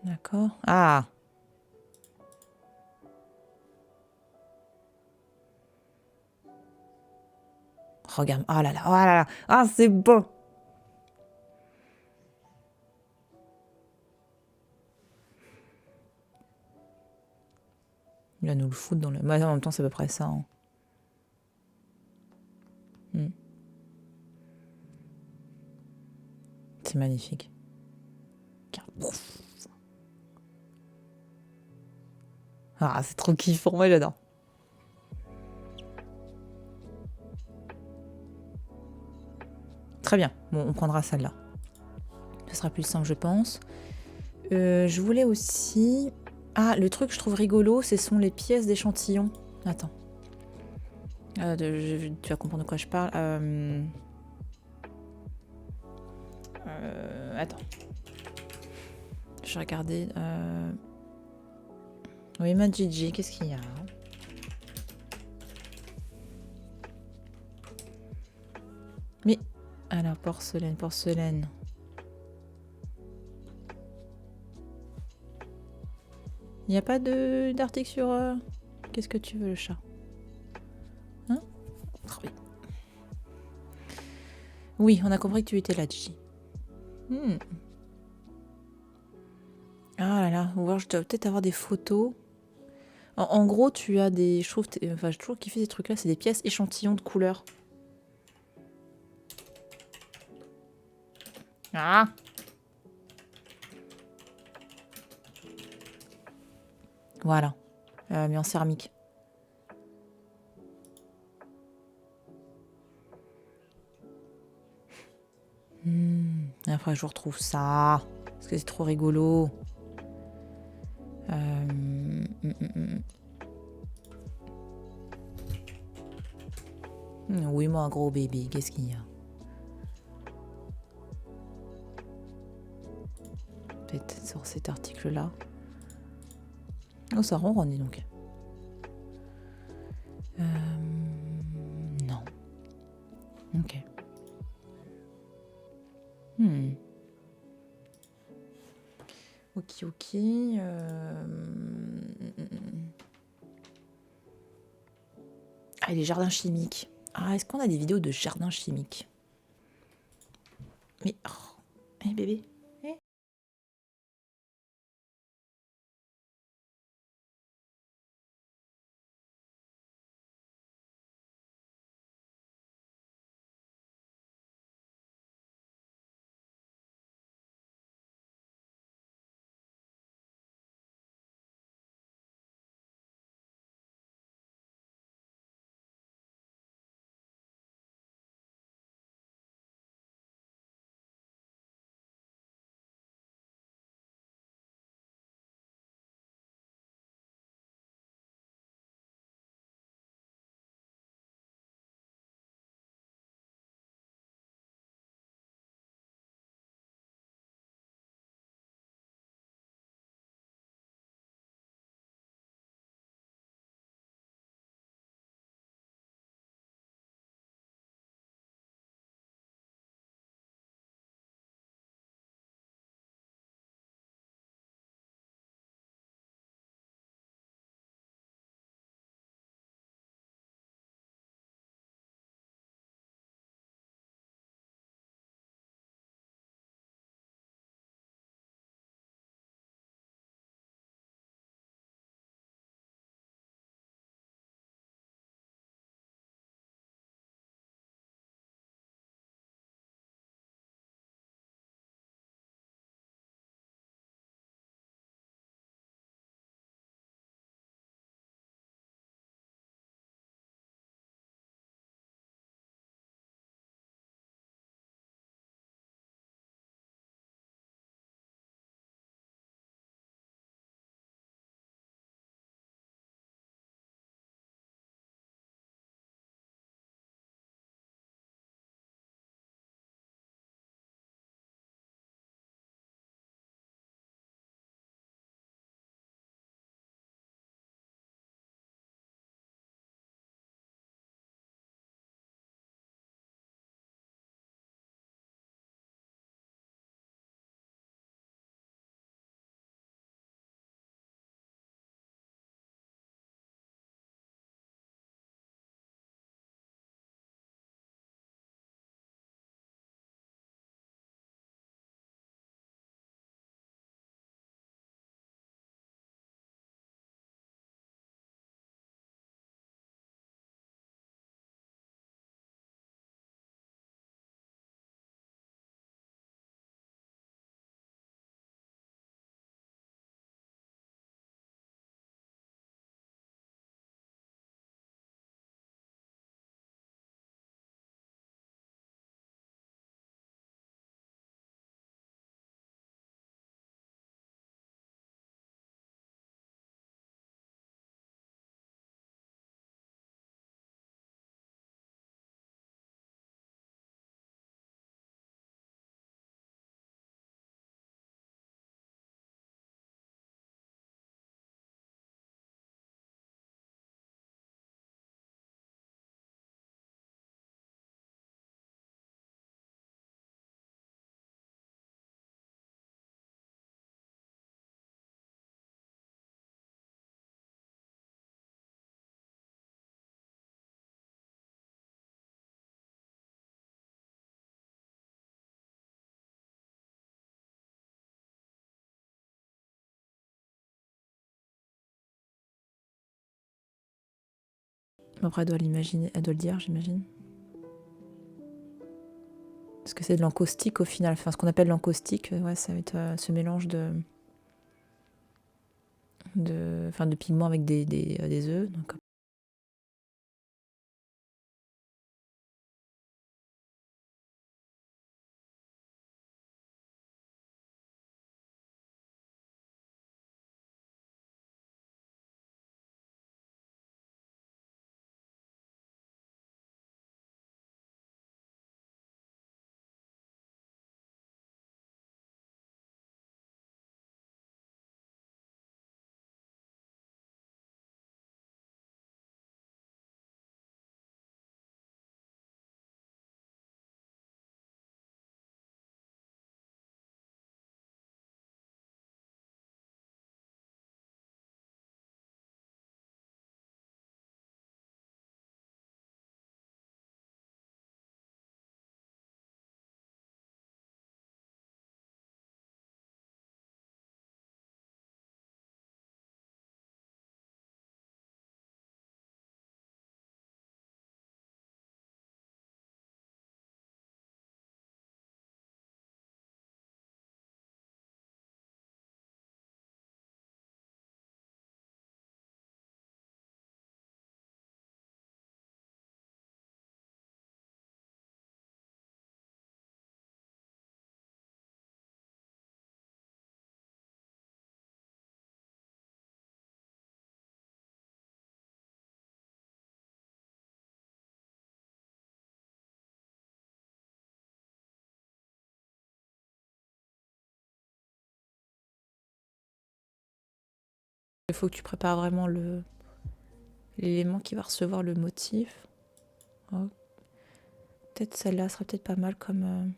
D'accord. Ah! Regarde. Oh là là, oh là là. Ah, c'est beau! Il va nous le foutre dans le... Mais en même temps, c'est à peu près ça. Hein. C'est magnifique. Ah, c'est trop kiffant, moi j'adore. Très bien, bon, on prendra celle-là. Ce sera plus simple, je pense. Je voulais aussi... Ah, le truc que je trouve rigolo, ce sont les pièces d'échantillons. Attends. Tu vas comprendre de quoi je parle. Attends. Je vais regarder. Oui, Majiji, qu'est-ce qu'il y a? Mais... Alors, porcelaine. Il n'y a pas d'article sur... Qu'est-ce que tu veux, le chat? Hein? Très bien. Oui, on a compris que tu étais là, Gigi. Ah là là, ou alors je dois peut-être avoir des photos. En gros, tu as des... Je trouve... Enfin, j'ai toujours kiffé ces trucs-là, c'est des pièces échantillons de couleurs. Ah! Voilà. Mais en céramique. Après, je retrouve ça. Parce que c'est trop rigolo. Oui, moi, gros bébé, qu'est-ce qu'il y a? Peut-être sur cet article-là. Oh, ça ronronne, dis donc. Non. Ok. Ok. Ah, les jardins chimiques. Ah, est-ce qu'on a des vidéos de jardins chimiques? Mais... Oh. Eh, bébé. Après, elle doit l'imaginer, elle doit le dire, j'imagine. Parce que c'est de l'encaustique au final. Enfin, ce qu'on appelle l'encaustique, ouais, ça va être ce mélange de pigments avec des œufs. Donc. Il faut que tu prépares vraiment l'élément qui va recevoir le motif. Oh. Peut-être celle-là sera peut-être pas mal comme...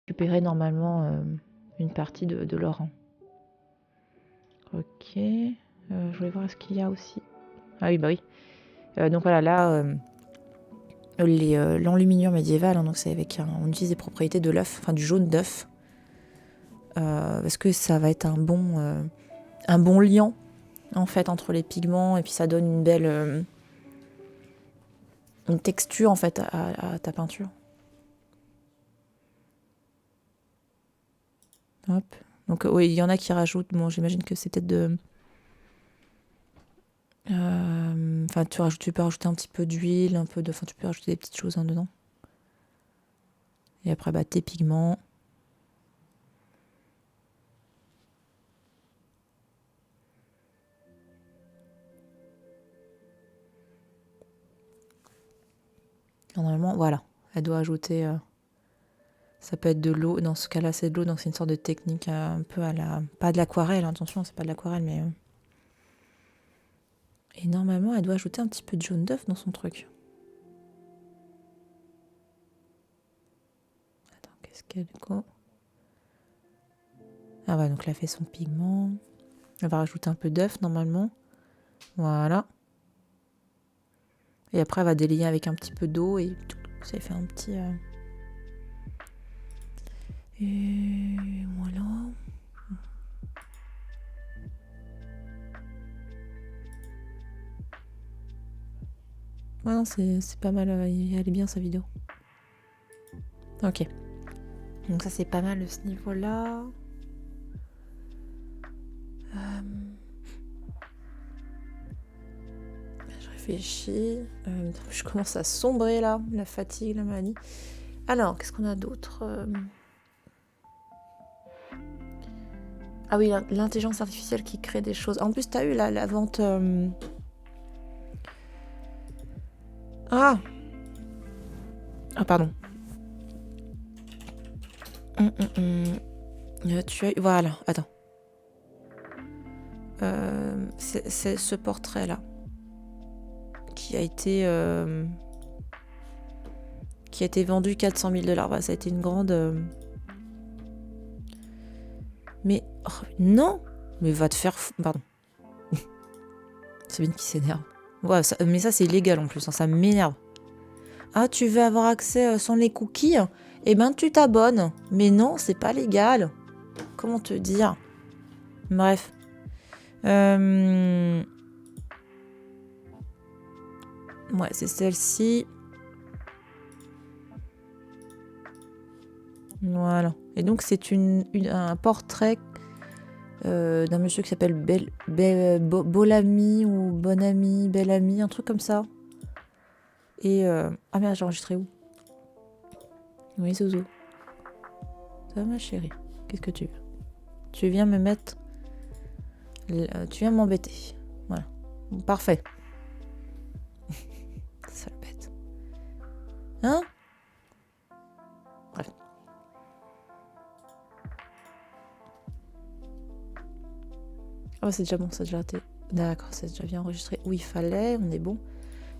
récupérer normalement une partie de l'or. Ok. Je voulais voir ce qu'il y a aussi. Ah oui, bah oui. Donc voilà, là, l'enluminure médiévale, hein, donc c'est avec on utilise les propriétés de l'œuf, enfin du jaune d'œuf. Parce que ça va être un bon liant en fait entre les pigments et puis ça donne une belle une texture en fait à ta peinture. Hop. Donc oui, il y en a qui rajoutent, bon j'imagine que c'est peut-être enfin tu peux rajouter un petit peu d'huile, enfin tu peux rajouter des petites choses hein, dedans. Et après bah tes pigments. Normalement, voilà, elle doit ajouter. Ça peut être de l'eau. Dans ce cas-là, c'est de l'eau, donc c'est une sorte de technique un peu à la. Pas de l'aquarelle, attention, c'est pas de l'aquarelle, mais. Et normalement, elle doit ajouter un petit peu de jaune d'œuf dans son truc. Attends, qu'est-ce qu'elle. Ah ouais, donc elle a fait son pigment. Elle va rajouter un peu d'œuf normalement. Voilà. Et après, elle va délier avec un petit peu d'eau et ça fait un petit... Et voilà. Ouais, non, c'est pas mal. Elle est bien sa vidéo. Ok. Donc ça, c'est pas mal de ce niveau-là. Je réfléchis. Je commence à sombrer là. La fatigue, la maladie. Alors, qu'est-ce qu'on a d'autre Ah oui, l'intelligence artificielle qui crée des choses. En plus, t'as eu la vente... Ah pardon. Tu as... Voilà, attends. C'est ce portrait-là qui a été vendu 400 000 $. Bah, ça a été une grande... Mais... oh, non. Mais va te faire... Pardon. Sabine qui s'énerve. Ouais, mais ça, c'est illégal en plus. Hein, ça m'énerve. Ah, tu veux avoir accès sans les cookies? Eh ben, tu t'abonnes. Mais non, c'est pas légal. Comment te dire? Bref. Ouais, c'est celle-ci. Voilà. Et donc, c'est un portrait d'un monsieur qui s'appelle Bolami ou Bonami, Bellamy, un truc comme ça. Et... Ah merde, j'ai enregistré où? Oui, Zozo. Ça va, ma chérie? Qu'est-ce que tu veux? Tu viens me mettre... Tu viens m'embêter. Voilà. Parfait. Sale bête. Hein? Bref. Oh, c'est déjà bon, ça a déjà été... D'accord, c'est déjà bien enregistré où il fallait, on est bon.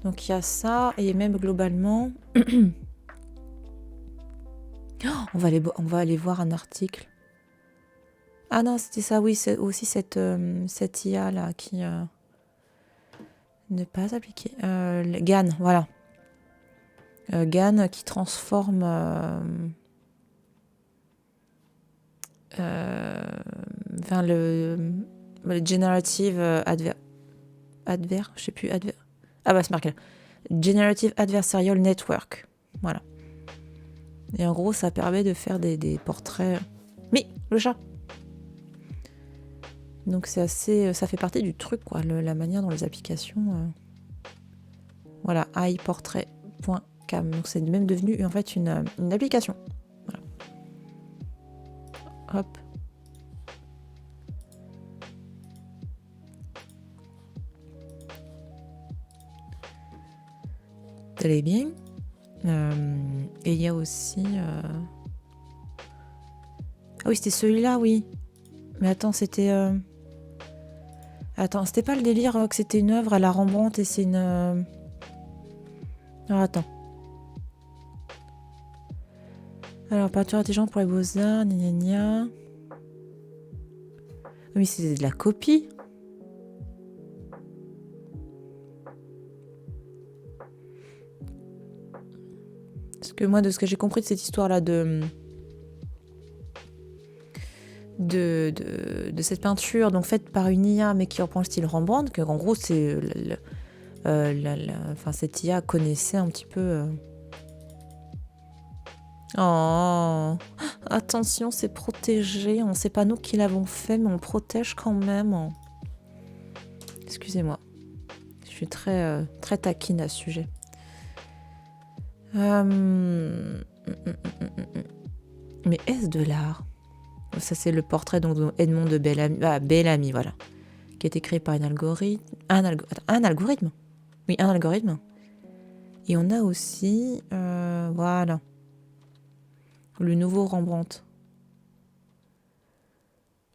Donc il y a ça, et même globalement... on va aller voir un article. Ah non, c'était ça, oui, c'est aussi cette IA là qui... ne pas appliquer. GAN, voilà. GAN qui transforme... enfin, le Generative je sais plus, ah bah c'est marqué là. Generative Adversarial Network. Voilà. Et en gros, ça permet de faire des portraits... Mais, le chat! Donc c'est assez... Ça fait partie du truc, quoi, la manière dont les applications... Voilà, iPortrait.cam. Donc c'est même devenu, en fait, une application. Voilà. Hop. Allez bien. Et il y a aussi... Ah oui, c'était celui-là, oui. Mais attends, c'était... Attends, c'était pas le délire que c'était une œuvre à la Rembrandt et c'est une... Alors, attends. Alors, peinture intelligente pour les beaux-arts, gna gna gna. Mais c'est de la copie. Parce que moi, de ce que j'ai compris de cette histoire-là de cette peinture, donc faite par une IA, mais qui reprend le style Rembrandt, que en gros, c'est... Enfin, cette IA connaissait un petit peu... Oh, attention, c'est protégé. On sait pas nous qui l'avons fait, mais on protège quand même. Excusez-moi. Je suis très, très taquine à ce sujet. Mais est-ce de l'art? Ça, c'est le portrait donc, de Edmond de Bellamy. Ah, Bellamy, voilà. Qui a été créé par un algorithme. Un algorithme? Oui, un algorithme. Et on a aussi... voilà. Le nouveau Rembrandt.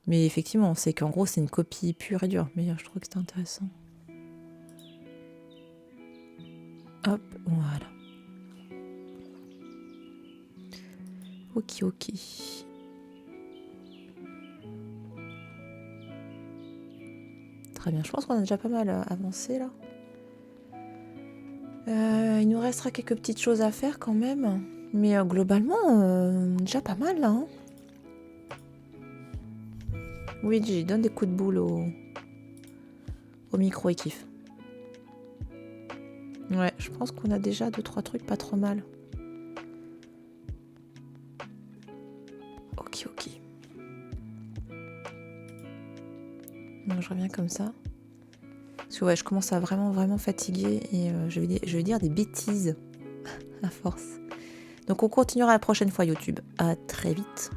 Mais effectivement, c'est qu'en gros, c'est une copie pure et dure. Mais je trouve que c'était intéressant. Hop, voilà. Ok. Très bien, je pense qu'on a déjà pas mal avancé là. Il nous restera quelques petites choses à faire quand même. Mais globalement, déjà pas mal là. Hein. Luigi, donne des coups de boule au micro et kiffe. Ouais, je pense qu'on a déjà 2-3 trucs pas trop mal. Ok. Donc je reviens comme ça. Parce que ouais, je commence à vraiment fatiguer et je vais dire des bêtises à force. Donc on continuera la prochaine fois YouTube. À très vite.